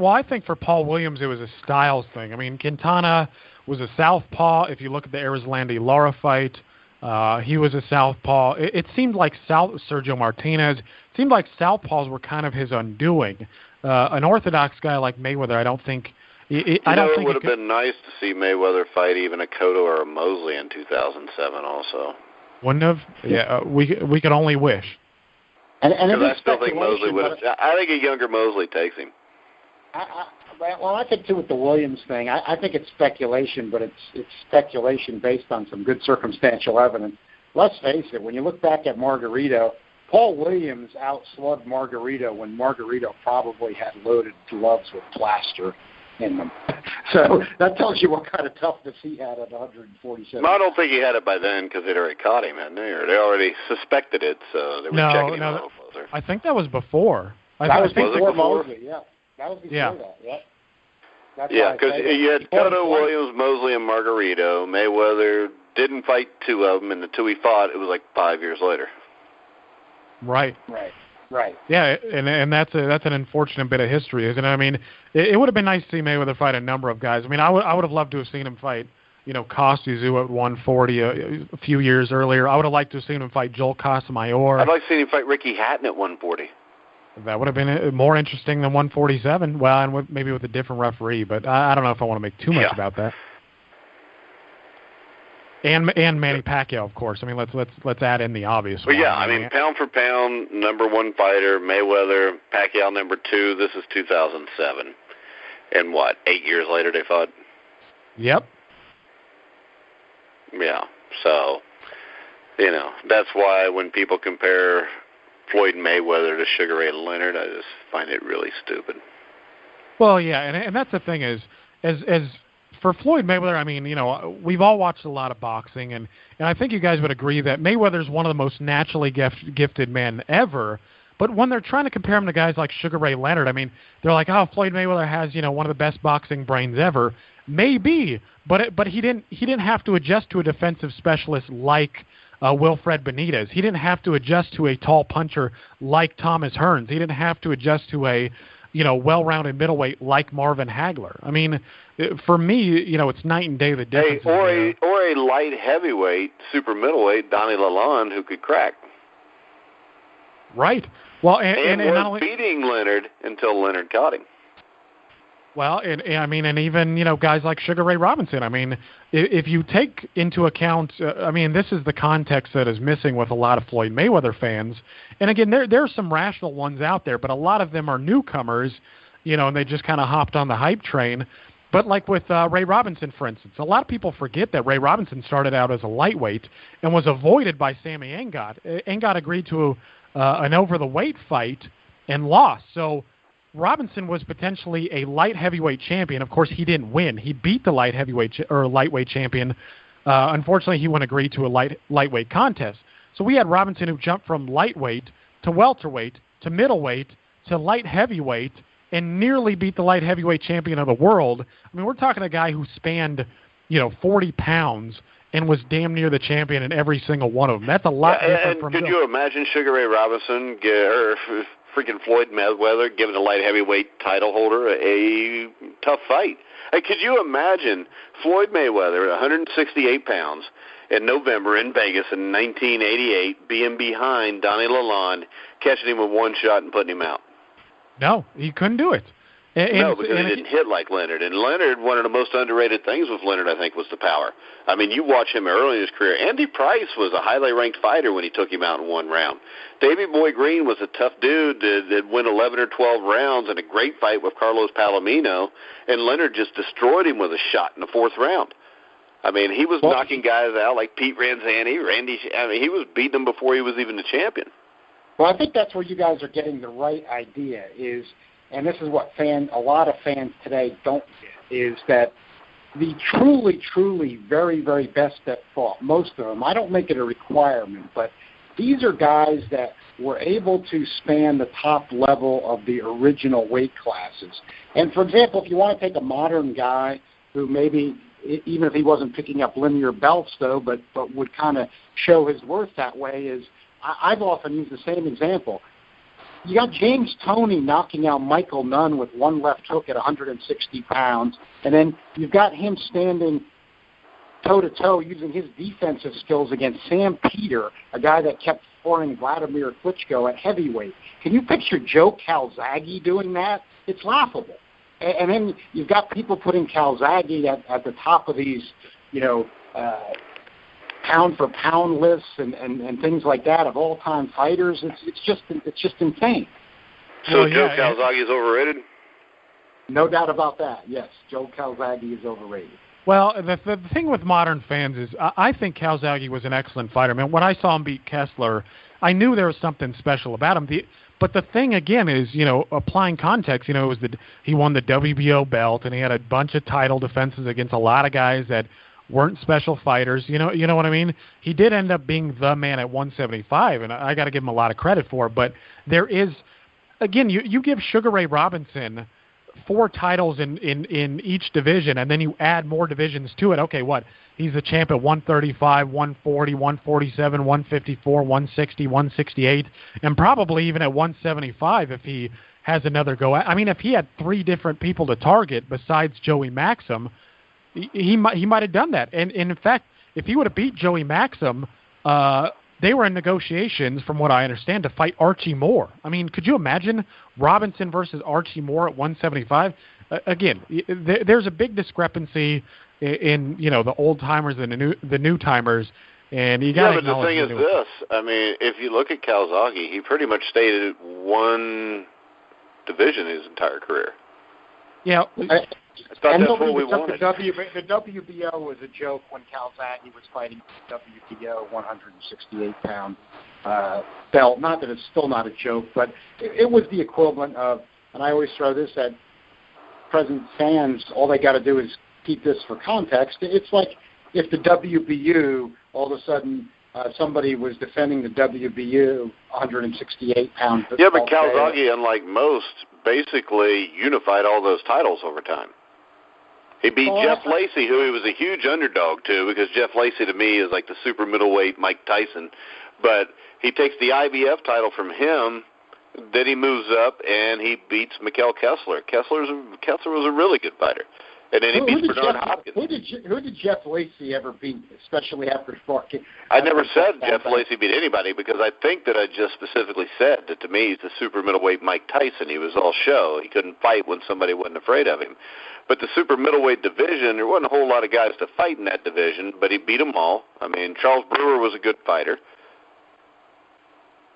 Well, I think for Paul Williams it was a styles thing. I mean, Quintana was a southpaw. If you look at the Erislandy Lara fight, he was a southpaw. It seemed like Sergio Martinez. It seemed like southpaws were kind of his undoing. An orthodox guy like Mayweather, I don't think. It would have been nice to see Mayweather fight even a Cotto or a Mosley in 2007 also. Wouldn't have? Yeah, we could only wish. And I still think Mosley would have. I think a younger Mosley takes him. I think too with the Williams thing. I think it's speculation, but it's speculation based on some good circumstantial evidence. Let's face it. When you look back at Margarito, Paul Williams outslugged Margarito when Margarito probably had loaded gloves with plaster in them. So that tells you what kind of toughness he had at 147. I don't think he had it by then because they'd already caught him, hadn't they? Or they already suspected it, so they were checking him a little further. I think that was before. That was before Mosley, yeah. That was before that, yeah. Yeah, because you had Cotto, Williams, Mosley, and Margarito. Mayweather didn't fight two of them, and the two he fought, it was like 5 years later. Right. Yeah, and that's an unfortunate bit of history, isn't it? I mean, it would have been nice to see Mayweather fight a number of guys. I mean, I would have loved to have seen him fight, Costa-Tszyu at 140 a few years earlier. I would have liked to have seen him fight Joel Casamayor. I'd like to see him fight Ricky Hatton at 140. That would have been more interesting than 147. Well, and maybe with a different referee, but I don't know if I want to make too much about that. And Manny Pacquiao, of course. I mean, let's add in the obvious one. Well, yeah, I mean, pound for pound, number one fighter, Mayweather, Pacquiao number two. This is 2007. And what, 8 years later they fought? Yep. Yeah, so, that's why when people compare Floyd Mayweather to Sugar Ray Leonard, I just find it really stupid. Well, yeah, and that's the thing is, as for Floyd Mayweather, I mean, we've all watched a lot of boxing, and I think you guys would agree that Mayweather's one of the most naturally gifted men ever. But when they're trying to compare him to guys like Sugar Ray Leonard, I mean, they're like, oh, Floyd Mayweather has, one of the best boxing brains ever. Maybe, but he didn't have to adjust to a defensive specialist like Wilfred Benitez. He didn't have to adjust to a tall puncher like Thomas Hearns. He didn't have to adjust to a well-rounded middleweight like Marvin Hagler. I mean, for me, it's night and day the difference. Hey, or a light heavyweight, super middleweight, Donnie Lalonde, who could crack. Right. Well, and was not only beating Leonard until Leonard caught him. Well, and even guys like Sugar Ray Robinson. I mean, if you take into account, this is the context that is missing with a lot of Floyd Mayweather fans. And again, there are some rational ones out there, but a lot of them are newcomers, and they just kind of hopped on the hype train. But like with Ray Robinson, for instance, a lot of people forget that Ray Robinson started out as a lightweight and was avoided by Sammy Engot. Engot agreed to an over-the-weight fight and lost. So Robinson was potentially a light heavyweight champion. Of course, he didn't win. He beat the light heavyweight or lightweight champion. Unfortunately, he wouldn't agree to a lightweight contest. So we had Robinson who jumped from lightweight to welterweight to middleweight to light heavyweight and nearly beat the light heavyweight champion of the world. I mean, we're talking a guy who spanned, 40 pounds and was damn near the champion in every single one of them. That's a lot different from... Could you imagine Sugar Ray Robinson or freaking Floyd Mayweather giving a light heavyweight title holder a tough fight? Hey, could you imagine Floyd Mayweather at 168 pounds in November in Vegas in 1988 being behind Donnie Lalonde, catching him with one shot and putting him out? No, he couldn't do it. No, because he didn't hit like Leonard. And Leonard, one of the most underrated things with Leonard, I think, was the power. I mean, you watch him early in his career. Andy Price was a highly ranked fighter when he took him out in one round. Davey Boy Green was a tough dude that went 11 or 12 rounds in a great fight with Carlos Palomino, and Leonard just destroyed him with a shot in the fourth round. I mean, he was knocking guys out like Pete Ranzani, he was beating them before he was even the champion. Well, I think that's where you guys are getting the right idea is, and this is what a lot of fans today don't get, is that the truly, truly very, very best that fought, most of them, I don't make it a requirement, but these are guys that were able to span the top level of the original weight classes. And, for example, if you want to take a modern guy who maybe, even if he wasn't picking up linear belts, though, but would kind of show his worth that way, is I've often used the same example. You got James Toney knocking out Michael Nunn with one left hook at 160 pounds, and then you've got him standing toe-to-toe using his defensive skills against Sam Peter, a guy that kept flooring Vladimir Klitschko at heavyweight. Can you picture Joe Calzaghe doing that? It's laughable. And then you've got people putting Calzaghe at the top of these, pound-for-pound lists and things like that of all-time fighters. It's just insane. So Joe Calzaghe is overrated? No doubt about that, yes. Joe Calzaghe is overrated. Well, the thing with modern fans is I think Calzaghe was an excellent fighter. I mean, when I saw him beat Kessler, I knew there was something special about him. But the thing, again, is, applying context, it was that he won the WBO belt, and he had a bunch of title defenses against a lot of guys that weren't special fighters. You know what I mean? He did end up being the man at 175, and I got to give him a lot of credit for it. But there is, again, you give Sugar Ray Robinson 4 titles in each division, and then you add more divisions to it. Okay, what? He's the champ at 135, 140, 147, 154, 160, 168, and probably even at 175 if he has another go. I mean, if he had 3 different people to target besides Joey Maxim, he might have done that. And in fact, if he would have beat Joey Maxim, they were in negotiations, from what I understand, to fight Archie Moore. I mean, could you imagine Robinson versus Archie Moore at 175? Again, there's a big discrepancy. in the old timers and the new timers, and you got to acknowledge. Yeah, but the thing is this: I mean, if you look at Calzaghe, he pretty much stayed at one division his entire career. Yeah. I thought that's what we wanted. The WBO was a joke when Calzaghe was fighting the WBO 168-pound belt. Not that it's still not a joke, but it was the equivalent of, and I always throw this at present fans, all they got to do is keep this for context. It's like if the WBU, all of a sudden, somebody was defending the WBU 168-pound belt. Yeah, but Calzaghe, unlike most, basically unified all those titles over time. He beat Jeff Lacey, who he was a huge underdog to, because Jeff Lacey to me is like the super middleweight Mike Tyson. But he takes the IBF title from him, then he moves up and he beats Mikkel Kessler. Kessler was a really good fighter. And then he beats Bernard Hopkins. Who did Jeff Lacey ever beat, especially after Sparky? I never said Jeff Lacey beat anybody, because I think that I just specifically said that to me he's the super middleweight Mike Tyson. He was all show. He couldn't fight when somebody wasn't afraid of him. But the super middleweight division, there wasn't a whole lot of guys to fight in that division, but he beat them all. I mean, Charles Brewer was a good fighter.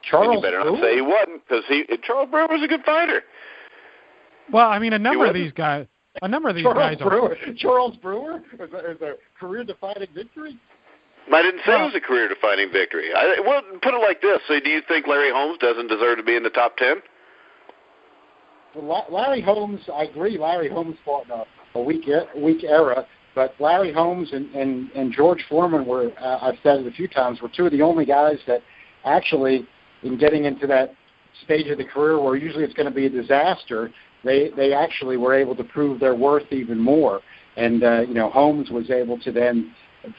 Charles you better Brewer? not say he wasn't, because Charles Brewer was a good fighter. Well, I mean, a number of these guys Charles Brewer is a career-defining victory? I didn't say it was a career-defining victory. Well, put it like this. So do you think Larry Holmes doesn't deserve to be in the top 10? Well, Larry Holmes, I agree. Larry Holmes fought in a weak era, but Larry Holmes and George Foreman were, I've said it a few times, were two of the only guys that actually, in getting into that stage of the career where usually it's going to be a disaster, they actually were able to prove their worth even more. And, Holmes was able to then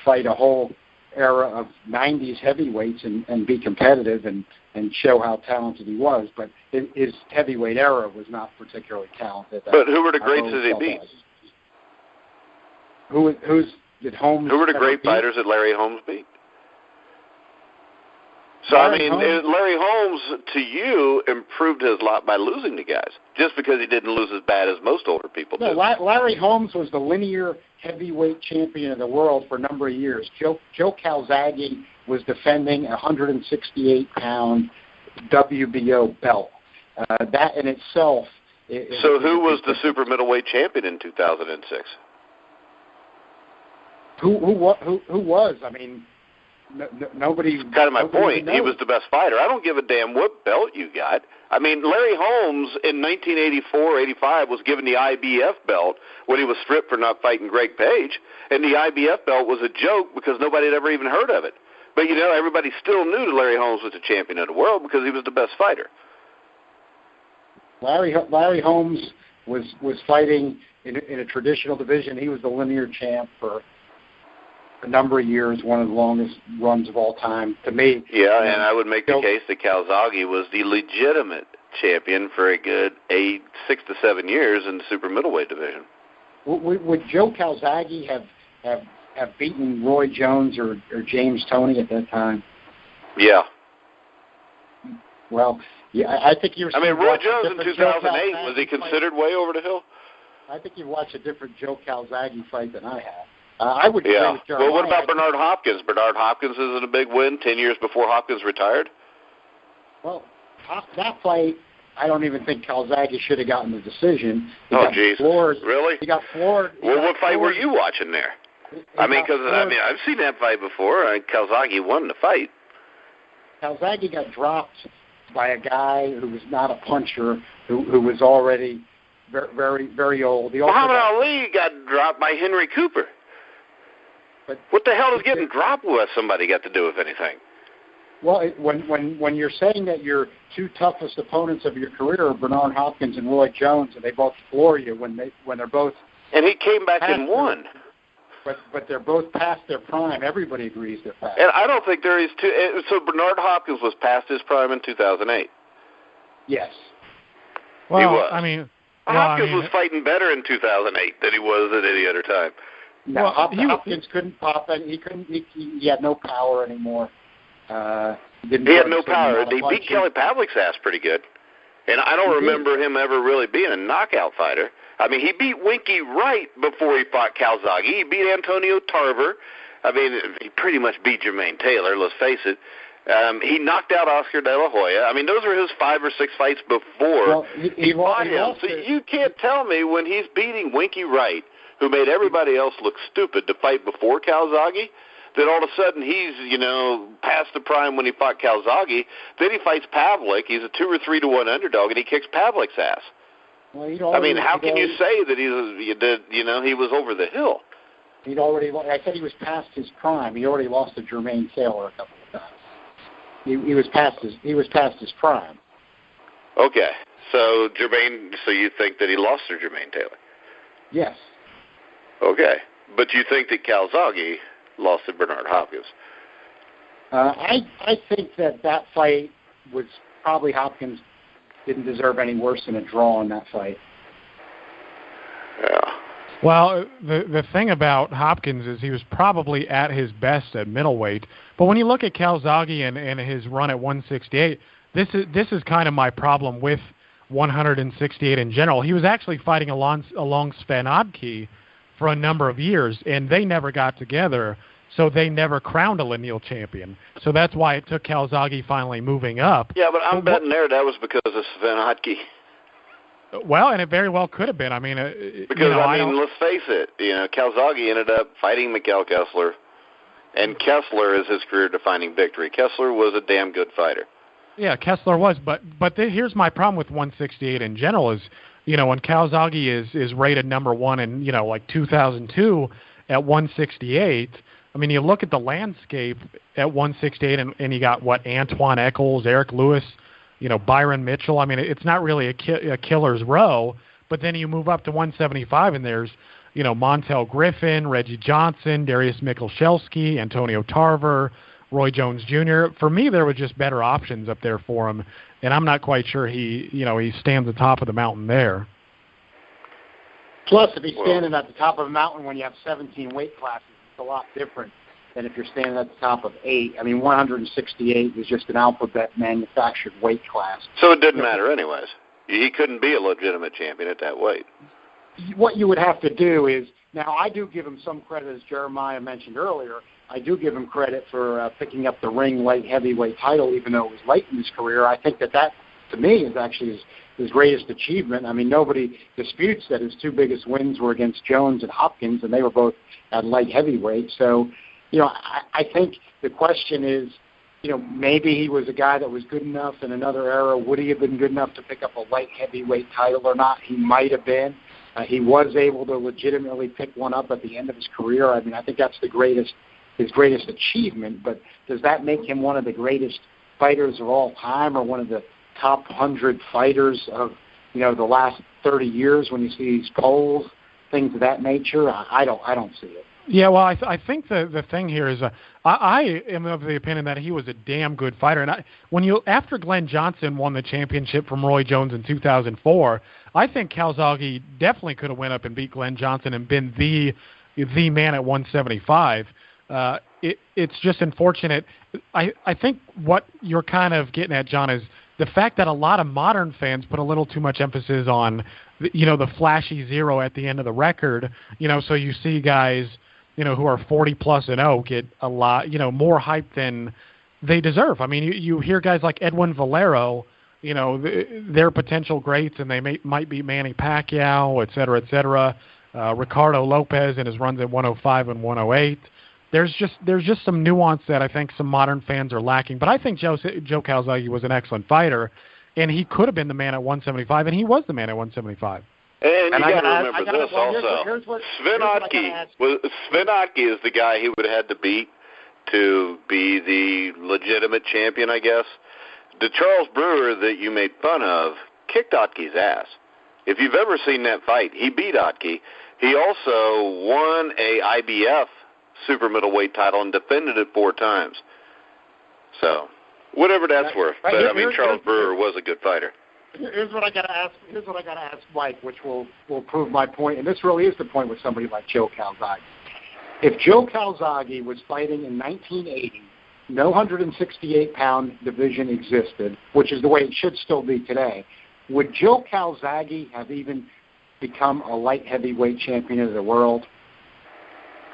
fight a whole era of 90s heavyweights and be competitive and show how talented he was. But his heavyweight era was not particularly talented. But who were the greats that he beat? Did Holmes? Who were the great fighters that Larry Holmes beat? So, Larry Holmes, to you, improved his lot by losing to guys, just because he didn't lose as bad as most older people do. No, Larry Holmes was the linear heavyweight champion of the world for a number of years. Joe Calzaghe was defending a 168-pound WBO belt. That in itself... So who was the super middleweight champion in 2006? Who was? I mean... Nobody. Kind of my point. He was the best fighter. I don't give a damn what belt you got. I mean, Larry Holmes in 1984-85 was given the IBF belt when he was stripped for not fighting Greg Page, and the IBF belt was a joke because nobody had ever even heard of it. But everybody still knew that Larry Holmes was the champion of the world because he was the best fighter. Larry Holmes was fighting in a traditional division. He was the linear champ for a number of years, one of the longest runs of all time to me. Yeah, and I would make the case that Calzaghe was the legitimate champion for a good 6 to 7 years in the super middleweight division. Would Joe Calzaghe have beaten Roy Jones or James Toney at that time? Yeah. Well, yeah, I think you're. I mean, Roy Jones in 2008, was he considered way over the hill? I think you watched a different Joe Calzaghe fight than I have. I would agree with Jeremiah. Well, what about Bernard Hopkins? Bernard Hopkins isn't a big win 10 years before Hopkins retired? Well, that fight, I don't even think Calzaghe should have gotten the decision. Oh, Jesus. Really? He got floored. Well, what fight were you watching there? I've seen that fight before. Calzaghe won the fight. Calzaghe got dropped by a guy who was not a puncher, who was already very, very, very old. Muhammad Ali got dropped by Henry Cooper. But what the hell does getting dropped with somebody got to do with anything? Well, when you're saying that your two toughest opponents of your career are Bernard Hopkins and Roy Jones, and they both floor you when they're both, and he came back and won. But they're both past their prime. Everybody agrees they're past. And I don't think there is two. So Bernard Hopkins was past his prime in 2008. Yes. Well, he was. Hopkins was fighting better in 2008 than he was at any other time. No, Hopkins couldn't pop it. He had no power anymore. He had no power. He beat Kelly Pavlik's ass pretty good. And I don't remember him ever really being a knockout fighter. I mean, he beat Winky Wright before he fought Calzaghe. He beat Antonio Tarver. I mean, he pretty much beat Jermaine Taylor, let's face it. He knocked out Oscar De La Hoya. I mean, those were his 5 or 6 fights before he fought him. So you can't tell me when he's beating Winky Wright, who made everybody else look stupid to fight before Calzaghe, that all of a sudden he's, past the prime when he fought Calzaghe. Then he fights Pavlik. He's a 2 or 3 to 1 underdog, and he kicks Pavlik's ass. Well, I mean, how can you say that he was over the hill? I said he was past his prime. He already lost to Jermaine Taylor a couple of times. He was past his prime. Okay, so you think that he lost to Jermaine Taylor? Yes. Okay, but you think that Calzaghe lost to Bernard Hopkins? I think that fight was probably Hopkins didn't deserve any worse than a draw in that fight. Yeah. Well, the thing about Hopkins is he was probably at his best at middleweight. But when you look at Calzaghe and his run at 168, this is kind of my problem with 168 in general. He was actually fighting along Sven Odke for a number of years, and they never got together, so they never crowned a lineal champion. So that's why it took Calzaghe finally moving up. Yeah, but I'm betting there that was because of Sven Odke. Well, and it very well could have been. I mean, because let's face it. Calzaghe ended up fighting Mikhail Kessler, and Kessler is his career-defining victory. Kessler was a damn good fighter. Yeah, Kessler was, but here's my problem with 168 in general is, when Calzaghe is rated number 1 in like 2002 at 168. I mean, you look at the landscape at 168, and you got Antoine Eccles, Eric Lewis. Byron Mitchell. I mean, it's not really a killer's row, but then you move up to 175, and there's, Montel Griffin, Reggie Johnson, Darius Michalczewski, Antonio Tarver, Roy Jones Jr. For me, there were just better options up there for him, and I'm not quite sure he stands at the top of the mountain there. Plus, if he's standing at the top of a mountain when you have 17 weight classes, it's a lot different than if you're standing at the top of 8. I mean, 168 is just an alphabet manufactured weight class. So it didn't matter anyways. He couldn't be a legitimate champion at that weight. What you would have to do is, now I do give him some credit, as Jeremiah mentioned earlier. I do give him credit for picking up the ring light heavyweight title, even though it was late in his career. I think that, to me, is actually his greatest achievement. I mean, nobody disputes that his 2 biggest wins were against Jones and Hopkins, and they were both at light heavyweight. So, I think the question is, maybe he was a guy that was good enough in another era. Would he have been good enough to pick up a light heavyweight title or not? He might have been. He was able to legitimately pick one up at the end of his career. I mean, I think that's his greatest achievement. But does that make him one of the greatest fighters of all time, or one of the top 100 fighters of the last 30 years? When you see these polls, things of that nature, I don't see it. Yeah, well, I think the thing here is I am of the opinion that he was a damn good fighter. And after Glenn Johnson won the championship from Roy Jones in 2004, I think Calzaghe definitely could have went up and beat Glenn Johnson and been the man at 175. It's just unfortunate. I think what you're kind of getting at, John, is the fact that a lot of modern fans put a little too much emphasis on the flashy 0 at the end of the record. So you see guys who are 40+0 get a lot, more hype than they deserve. I mean, you hear guys like Edwin Valero, they're potential greats, and they might be Manny Pacquiao, et cetera, Ricardo Lopez and his runs at 105 and 108. There's just some nuance that I think some modern fans are lacking. But I think Joe Calzaghe was an excellent fighter, and he could have been the man at 175, and he was the man at 175. And you got to remember this also. Sven Odke is the guy he would have had to beat to be the legitimate champion, I guess. The Charles Brewer that you made fun of kicked Otke's ass. If you've ever seen that fight, he beat Otke. He also won a IBF super middleweight title and defended it 4 times. So, whatever that's worth. But Charles Brewer was a good fighter. Here's what I got to ask Mike, which will prove my point. And this really is the point with somebody like Joe Calzaghe. If Joe Calzaghe was fighting in 1980, no 168-pound division existed, which is the way it should still be today. would Joe Calzaghe have even become a light heavyweight champion of the world?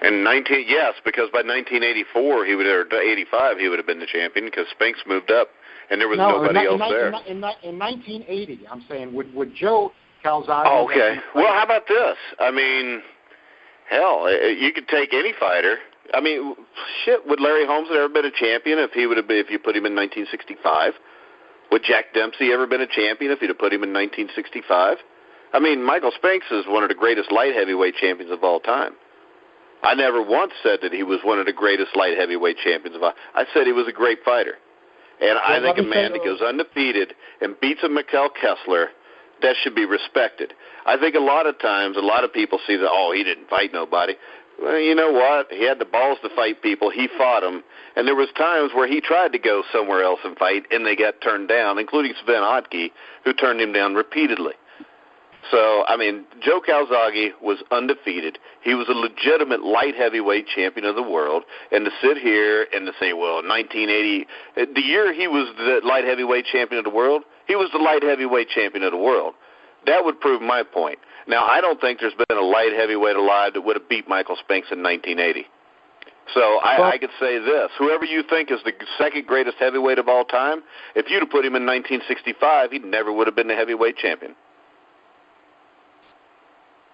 Yes, because by 1984 or 85 he would have been the champion because Spinks moved up and there was nobody else there. In 1980, I'm saying, would Joe Calzaghe? Oh, okay. Well, how about this? I mean, hell, you could take any fighter. I mean, shit, would Larry Holmes have ever been a champion if you put him in 1965? Would Jack Dempsey ever been a champion if you'd have put him in 1965? I mean, Michael Spinks is one of the greatest light heavyweight champions of all time. I never once said that he was one of the greatest light heavyweight champions of all. I said he was a great fighter. And I think a man that goes undefeated and beats a Mikkel Kessler, that should be respected. I think a lot of times, a lot of people see that, oh, he didn't fight nobody. Well, you know what? He had the balls to fight people. He fought them. And there was times where he tried to go somewhere else and fight, and they got turned down, including Sven Otke, who turned him down repeatedly. So, I mean, Joe Calzaghe was undefeated. He was a legitimate light heavyweight champion of the world. And to sit here and to say, well, 1980, the year he was the light heavyweight champion of the world, he was the light heavyweight champion of the world. That would prove my point. Now, I don't think there's been a light heavyweight alive that would have beat Michael Spinks in 1980. So I could say this. Whoever you think is the second greatest heavyweight of all time, if you'd have put him in 1965, he never would have been the heavyweight champion.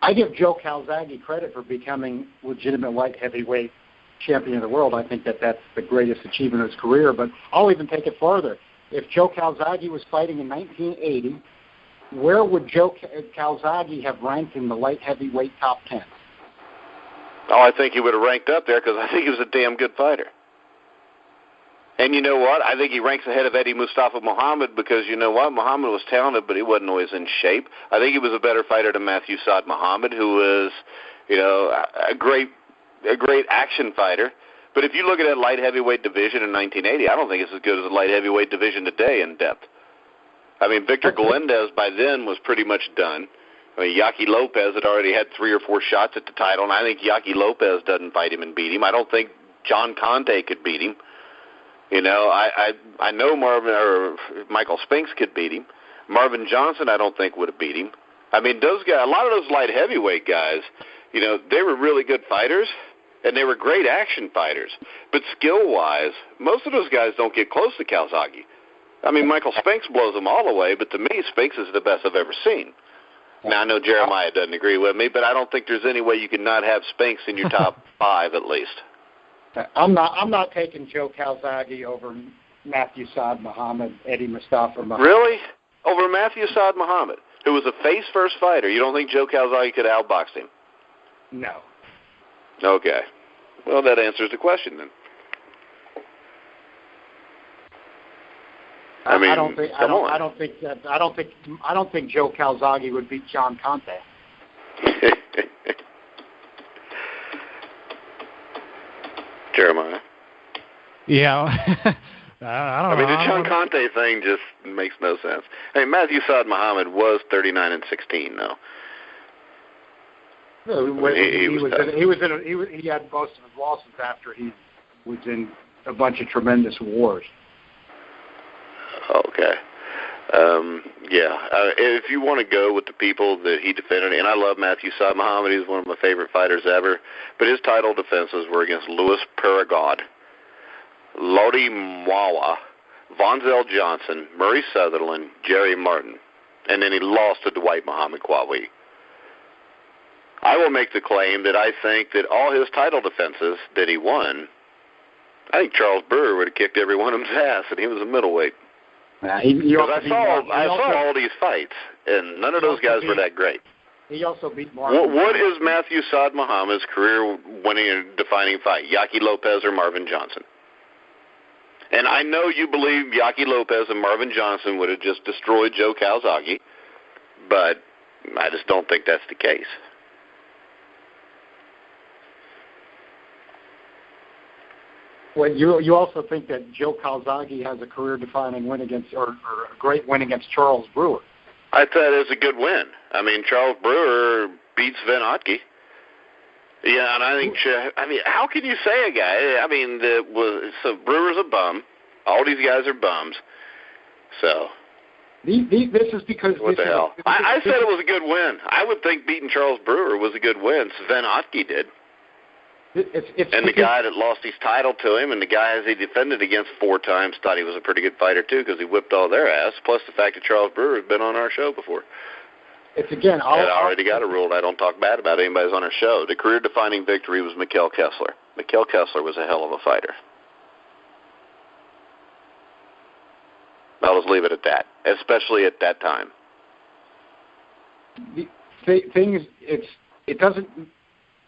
I give Joe Calzaghe credit for becoming legitimate light heavyweight champion of the world. I think that's the greatest achievement of his career. But I'll even take it further. If Joe Calzaghe was fighting in 1980, where would Joe Calzaghe have ranked in the light heavyweight top 10? Oh, I think he would have ranked up there because I think he was a damn good fighter. And you know what? I think he ranks ahead of Eddie Mustafa Muhammad because you know what? Muhammad was talented, but he wasn't always in shape. I think he was a better fighter than Matthew Saad Muhammad, who was, you know, a great action fighter. But if you look at that light heavyweight division in 1980, I don't think it's as good as the light heavyweight division today in depth. I mean, Victor Galindez by then was pretty much done. I mean, Yaki Lopez had already had 3 or 4 shots at the title, and I think Yaki Lopez doesn't fight him and beat him. I don't think John Conte could beat him. You know, I know Michael Spinks could beat him. Marvin Johnson, I don't think would have beat him. I mean, those guys, a lot of those light heavyweight guys, you know, they were really good fighters, and they were great action fighters. But skill-wise, most of those guys don't get close to Calzaghe. I mean, Michael Spinks blows them all away, but to me, Spinks is the best I've ever seen. Now, I know Jeremiah doesn't agree with me, but I don't think there's any way you can not have Spinks in your top 5 at least. I'm not taking Joe Calzaghe over Matthew Saad Muhammad, Eddie Mustafa Muhammad. Really? Over Matthew Saad Muhammad, who was a face-first fighter. You don't think Joe Calzaghe could have outboxed him? No. Okay. Well, that answers the question then. I mean, I don't think Joe Calzaghe would beat John Conte. Jeremiah. Yeah. I don't know. I mean, the John Conte thing just makes no sense. Hey, Matthew Saad Muhammad was 39-16, though. He had most of his losses after he was in a bunch of tremendous wars. Okay. If you want to go with the people that he defended, and I love Matthew Saad Muhammad, he's one of my favorite fighters ever, but his title defenses were against Louis Perregard, Lodi Mwawa, Vonzell Johnson, Murray Sutherland, Jerry Martin, and then he lost to Dwight Muhammad Qawi. I will make the claim that I think that all his title defenses that he won, I think Charles Brewer would have kicked every one of his ass, and he was a middleweight. I saw all these fights, and none of those guys were that great. He also beat Marvin. What is Matthew Saad Muhammad's career-winning and defining fight, Yaki Lopez or Marvin Johnson? And I know you believe Yaki Lopez and Marvin Johnson would have just destroyed Joe Calzaghe, but I just don't think that's the case. Well, you also think that Joe Calzaghe has a career-defining win against, or a great win against Charles Brewer? I thought it was a good win. I mean, Charles Brewer beat Sven Otke. Yeah, and I think, how can you say a guy? I mean, Brewer's a bum. All these guys are bums. So, This is because... What the hell? I said it was a good win. I would think beating Charles Brewer was a good win. Sven Otke did. And the guy that lost his title to him, and the guys he defended against 4 times, thought he was a pretty good fighter, too, because he whipped all their ass, plus the fact that Charles Brewer has been on our show before. It's, again... I already got a rule. I don't talk bad about anybody who's on our show. The career-defining victory was Mikkel Kessler. Mikkel Kessler was a hell of a fighter. I'll just leave it at that, especially at that time. The thing is, it doesn't...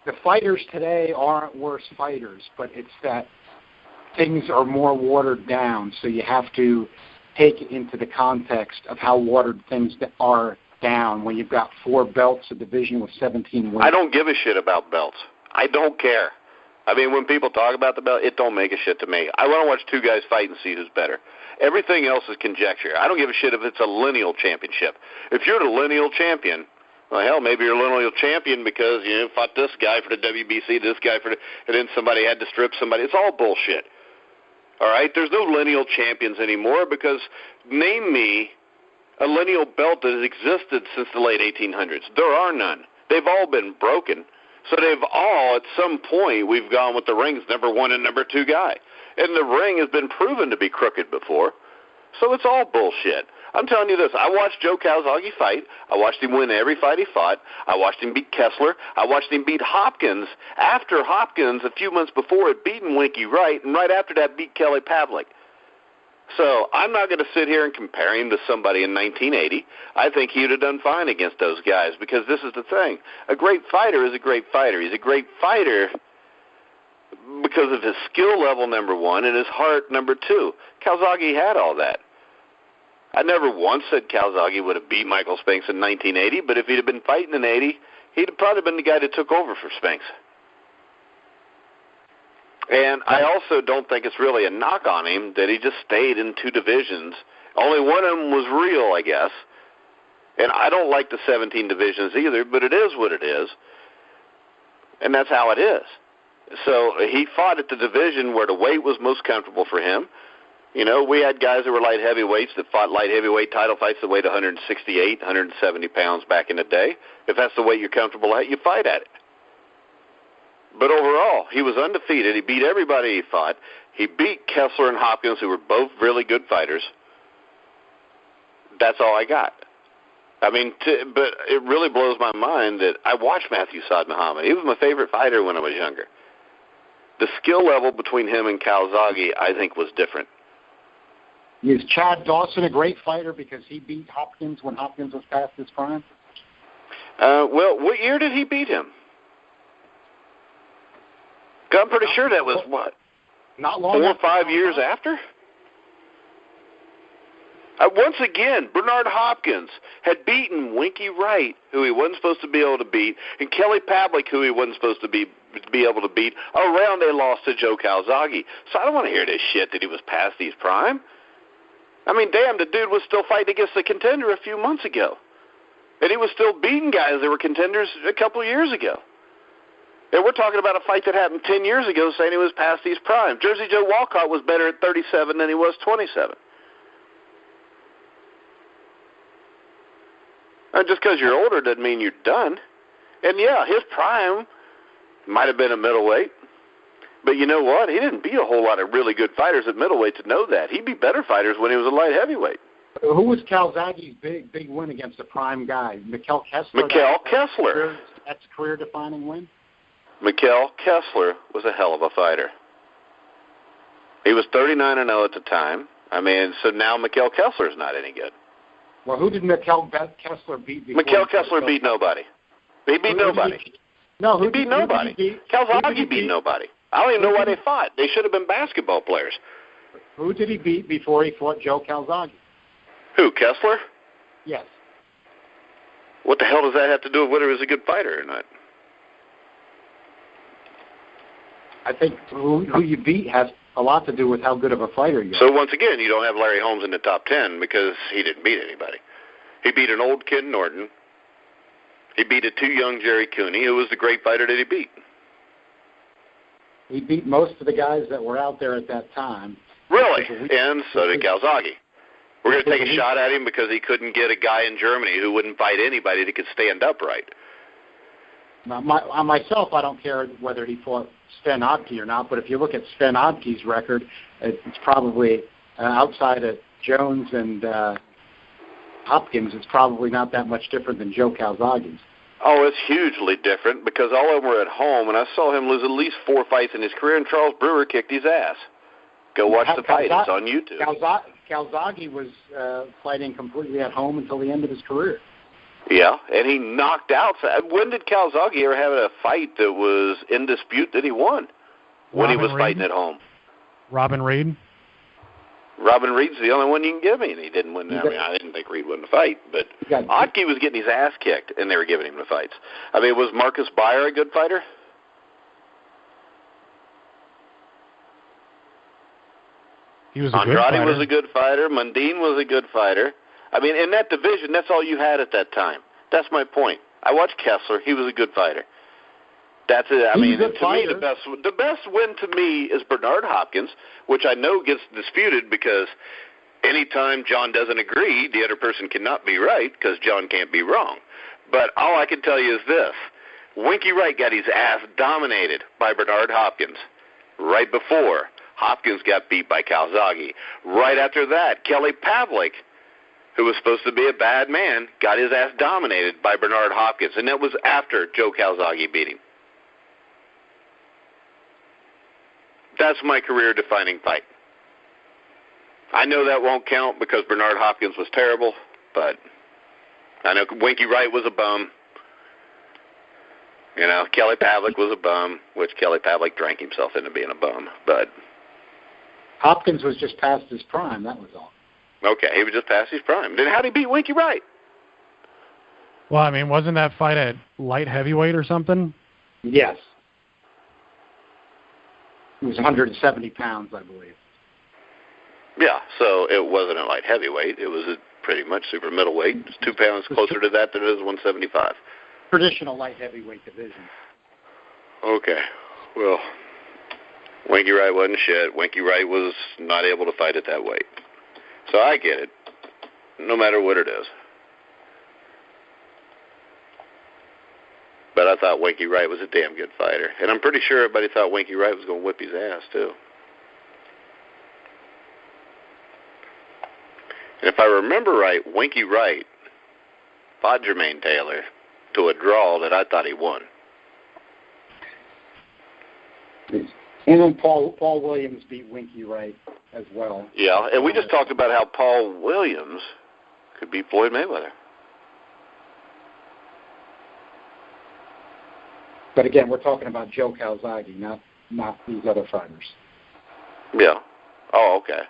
The fighters today aren't worse fighters, but it's that things are more watered down, so you have to take it into the context of how watered things are down when you've got 4 belts, a division with 17 wins. I don't give a shit about belts. I don't care. I mean, when people talk about the belt, it don't make a shit to me. I want to watch 2 guys fight and see who's better. Everything else is conjecture. I don't give a shit if it's a lineal championship. If you're the lineal champion... Well, hell, maybe you're a lineal champion because you fought this guy for the WBC, this guy for the, and then somebody had to strip somebody. It's all bullshit. All right? There's no lineal champions anymore because name me a lineal belt that has existed since the late 1800s. There are none. They've all been broken. So they've all, at some point, we've gone with the ring's number 1 and number 2 guy. And the ring has been proven to be crooked before. So it's all bullshit. I'm telling you this. I watched Joe Calzaghe fight. I watched him win every fight he fought. I watched him beat Kessler. I watched him beat Hopkins. After Hopkins, a few months before, had beaten Winky Wright, and right after that beat Kelly Pavlik. So I'm not going to sit here and compare him to somebody in 1980. I think he would have done fine against those guys because this is the thing. A great fighter is a great fighter. He's a great fighter because of his skill level, number 1, and his heart, number 2. Calzaghe had all that. I never once said Calzaghe would have beat Michael Spinks in 1980, but if he'd have been fighting in 80, he'd have probably been the guy that took over for Spinks. And I also don't think it's really a knock on him that he just stayed in 2 divisions. Only one of them was real, I guess. And I don't like the 17 divisions either, but it is what it is. And that's how it is. So he fought at the division where the weight was most comfortable for him. You know, we had guys that were light heavyweights that fought light heavyweight title fights that weighed 168, 170 pounds back in the day. If that's the weight you're comfortable at, you fight at it. But overall, he was undefeated. He beat everybody he fought. He beat Kessler and Hopkins, who were both really good fighters. That's all I got. I mean, but it really blows my mind that I watched Matthew Saad Muhammad. He was my favorite fighter when I was younger. The skill level between him and Calzaghe, I think, was different. Is Chad Dawson a great fighter because he beat Hopkins when Hopkins was past his prime? Well, what year did he beat him? I'm pretty sure that was, what, not long 4 or 5 years after? Once again, Bernard Hopkins had beaten Winky Wright, who he wasn't supposed to be able to beat, and Kelly Pavlik, who he wasn't supposed to be able to beat. Around they lost to Joe Calzaghe. So I don't want to hear this shit that he was past his prime. I mean, damn, the dude was still fighting against a contender a few months ago. And he was still beating guys that were contenders a couple of years ago. And we're talking about a fight that happened 10 years ago saying he was past his prime. Jersey Joe Walcott was better at 37 than he was 27. And just because you're older doesn't mean you're done. And, yeah, his prime might have been a middleweight. But you know what? He didn't beat a whole lot of really good fighters at middleweight to know that. He beat better fighters when he was a light heavyweight. Who was Calzaghe's big win against a prime guy? Mikkel Kessler? Mikkel Kessler. That's a career-defining win? Mikkel Kessler was a hell of a fighter. He was 39-0 at the time. I mean, so now Mikkel Kessler's not any good. Well, who did Mikkel Kessler beat before? Mikkel Kessler beat nobody. He beat nobody. No, he beat nobody. Calzaghe beat nobody. I don't even know why they fought. They should have been basketball players. Who did he beat before he fought Joe Calzaghe? Who, Kessler? Yes. What the hell does that have to do with whether he was a good fighter or not? I think who you beat has a lot to do with how good of a fighter you are. So once again, you don't have Larry Holmes in the top 10 because he didn't beat anybody. He beat an old Ken Norton. He beat a too young Jerry Cooney, who was the great fighter that he beat. He beat most of the guys that were out there at that time. Really? And so did Calzaghe. We're going to take a shot at him because he couldn't get a guy in Germany who wouldn't fight anybody that could stand upright. Now, myself, I don't care whether he fought Sven Ottke or not, but if you look at Sven Ottke's record, it's probably outside of Jones and Hopkins, it's probably not that much different than Joe Calzaghe's. Oh, it's hugely different because all of them were at home, and I saw him lose at least 4 fights in his career, and Charles Brewer kicked his ass. Go watch the fight. It's on YouTube. Calzaghe was fighting completely at home until the end of his career. Yeah, and he knocked out. When did Calzaghe ever have a fight that was in dispute that he won? When he was fighting at home. Robin Reed? Robin Reed's the only one you can give me, and he didn't win. I mean, I didn't think Reed won the fight, but Ottke was getting his ass kicked, and they were giving him the fights. I mean, was Marcus Beyer a good fighter? He was a good fighter. Andrade was a good fighter. Mundine was a good fighter. I mean, in that division, that's all you had at that time. That's my point. I watched Kessler. He was a good fighter. That's it. I mean, to me, the best win to me is Bernard Hopkins, which I know gets disputed because anytime John doesn't agree, the other person cannot be right because John can't be wrong. But all I can tell you is this. Winky Wright got his ass dominated by Bernard Hopkins right before Hopkins got beat by Calzaghe. Right after that, Kelly Pavlik, who was supposed to be a bad man, got his ass dominated by Bernard Hopkins, and that was after Joe Calzaghe beat him. That's my career-defining fight. I know that won't count because Bernard Hopkins was terrible, but I know Winky Wright was a bum. You know, Kelly Pavlik was a bum, which Kelly Pavlik drank himself into being a bum. But Hopkins was just past his prime, that was all. Okay, he was just past his prime. Then how did he beat Winky Wright? Well, I mean, wasn't that fight at light heavyweight or something? Yes. It was 170 pounds, I believe. Yeah, so it wasn't a light heavyweight. It was pretty much super middleweight. It's 2 pounds closer to that than it is 175. Traditional light heavyweight division. Okay. Well, Winky Wright wasn't shit. Winky Wright was not able to fight at that weight. So I get it, no matter what it is. But I thought Winky Wright was a damn good fighter. And I'm pretty sure everybody thought Winky Wright was going to whip his ass, too. And if I remember right, Winky Wright fought Jermaine Taylor to a draw that I thought he won. And then Paul Williams beat Winky Wright as well. Yeah, and we just talked about how Paul Williams could beat Floyd Mayweather. But again, we're talking about Joe Calzaghe, not these other fighters. Yeah. Oh, okay.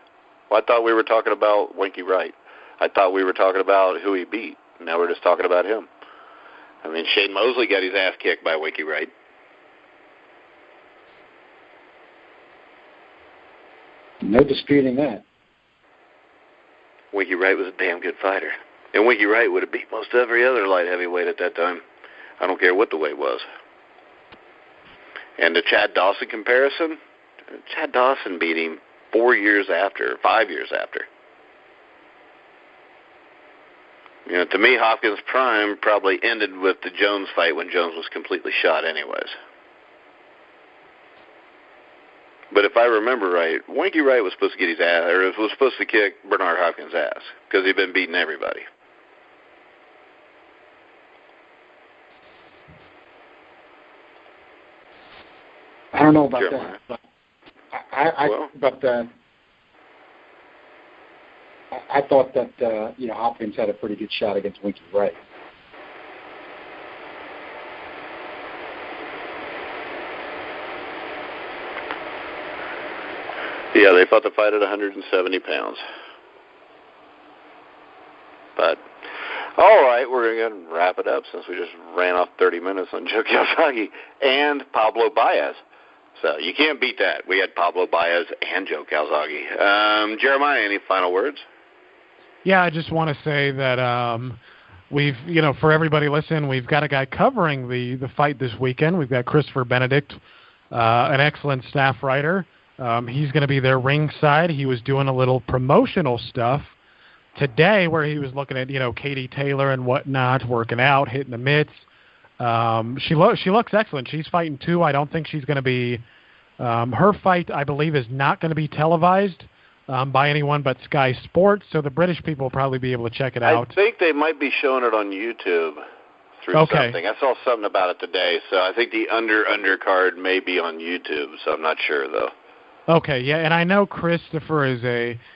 Well, I thought we were talking about Winky Wright. I thought we were talking about who he beat. Now we're just talking about him. I mean, Shane Mosley got his ass kicked by Winky Wright. No disputing that. Winky Wright was a damn good fighter. And Winky Wright would have beat most every other light heavyweight at that time. I don't care what the weight was. And the Chad Dawson comparison, Chad Dawson beat him 5 years after. You know, to me, Hopkins' prime probably ended with the Jones fight when Jones was completely shot anyways. But if I remember right, Winky Wright was supposed to get his ass, or was supposed to kick Bernard Hopkins' ass because he'd been beating everybody. I don't know about that, but I thought that Hopkins had a pretty good shot against Winky Wright. Yeah, they fought the fight at 170 pounds. But, all right, we're going to wrap it up since we just ran off 30 minutes on Joe Calzaghe and Pablo Baez. So you can't beat that. We had Pablo Baez and Joe Calzaghe. Jeremiah, any final words? Yeah, I just want to say that we've, for everybody listening, we've got a guy covering the fight this weekend. We've got Christopher Benedict, an excellent staff writer. He's going to be there ringside. He was doing a little promotional stuff today where he was looking at, Katie Taylor and whatnot, working out, hitting the mitts. She looks excellent. She's fighting too. I don't think she's going to be her fight, I believe, is not going to be televised by anyone but Sky Sports, so the British people will probably be able to check it out. I think they might be showing it on YouTube through something. I saw something about it today, so I think the undercard may be on YouTube, so I'm not sure, though. Okay, yeah, and I know Christopher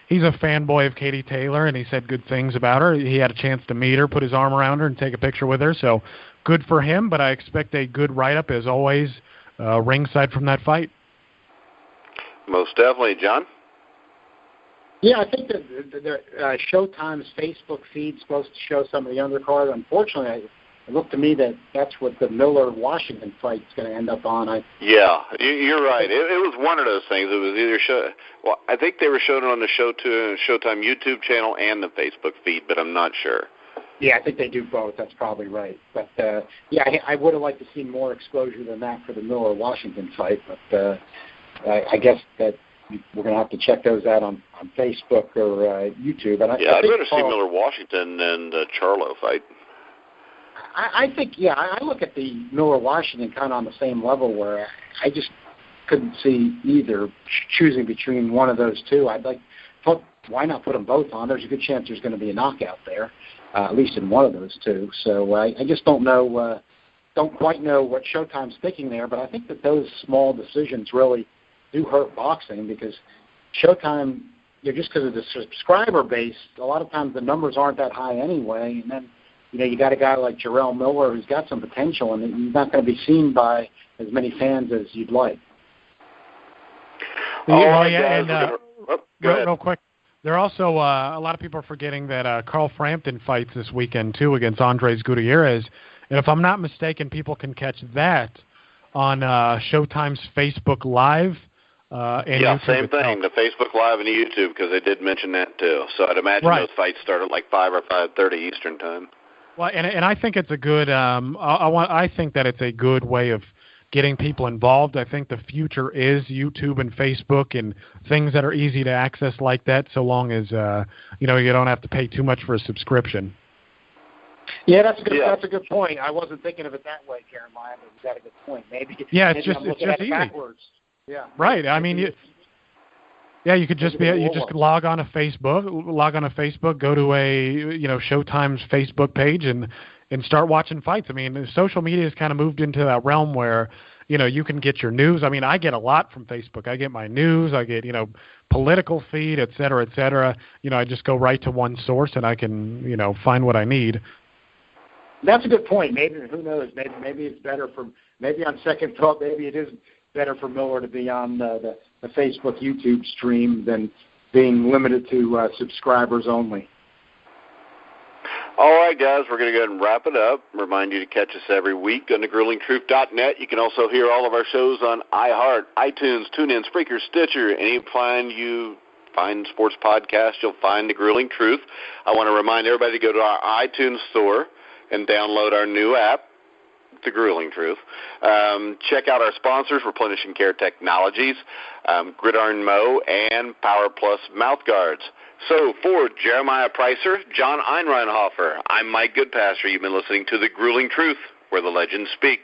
he's a fanboy of Katie Taylor, and he said good things about her. He had a chance to meet her, put his arm around her, and take a picture with her, so good for him, but I expect a good write-up, as always, ringside from that fight. Most definitely. John? Yeah, I think that Showtime's Facebook feed's supposed to show some of the undercard. Unfortunately, it looked to me that that's what the Miller-Washington fight's going to end up on. Yeah, you're right. It was one of those things. It was either I think they were showing it on the Showtime YouTube channel and the Facebook feed, but I'm not sure. Yeah, I think they do both. That's probably right. But, I would have liked to see more exposure than that for the Miller-Washington fight, but I guess that we're going to have to check those out on Facebook or YouTube. And I'd rather see Miller-Washington than the Charlo fight. I think, I look at the Miller-Washington kind of on the same level where I just couldn't see either choosing between one of those two. Why not put them both on? There's a good chance there's going to be a knockout there, at least in one of those two. So I just don't quite know what Showtime's thinking there, but I think that those small decisions really do hurt boxing because Showtime, just because of the subscriber base, a lot of times the numbers aren't that high anyway, and then you got a guy like Jarrell Miller who's got some potential, and he's not going to be seen by as many fans as you'd like. Real quick, there are also a lot of people are forgetting that Carl Frampton fights this weekend too against Andres Gutierrez, and if I'm not mistaken, people can catch that on Showtime's Facebook Live. And YouTube same thing, the Facebook Live and YouTube, because they did mention that too. So I'd imagine those fights start at like 5 or 5:30 Eastern time. Well, and I think it's a good. I think that it's a good way of getting people involved. I think the future is YouTube and Facebook and things that are easy to access like that. So long as you don't have to pay too much for a subscription. Yeah, that's a good point. I wasn't thinking of it that way, Jeremiah, but you got a good point. Maybe it's just easy. Backwards. Yeah. Right. I mean, you could just log on to Facebook, go to a Showtime's Facebook page and start watching fights. I mean, social media has kind of moved into that realm where you can get your news. I mean, I get a lot from Facebook. I get my news. I get political feed, et cetera, et cetera. I just go right to one source and I can find what I need. That's a good point. Maybe, who knows? Maybe it's better maybe on second thought, maybe it is better for Miller to be on the Facebook, YouTube stream than being limited to subscribers only. All right, guys, we're going to go ahead and wrap it up. Remind you to catch us every week on thegruelingtruth.net. You can also hear all of our shows on iHeart, iTunes, TuneIn, Spreaker, Stitcher. Anytime you find sports podcasts, you'll find The Grueling Truth. I want to remind everybody to go to our iTunes store and download our new app, The Grueling Truth. Check out our sponsors, Replenishing Care Technologies, Gridiron Mo, and Power Plus Mouth Guards. So for Jeremiah Preisser, John Einreinhofer, I'm Mike Goodpaster. You've been listening to The Grueling Truth, where the legends speak.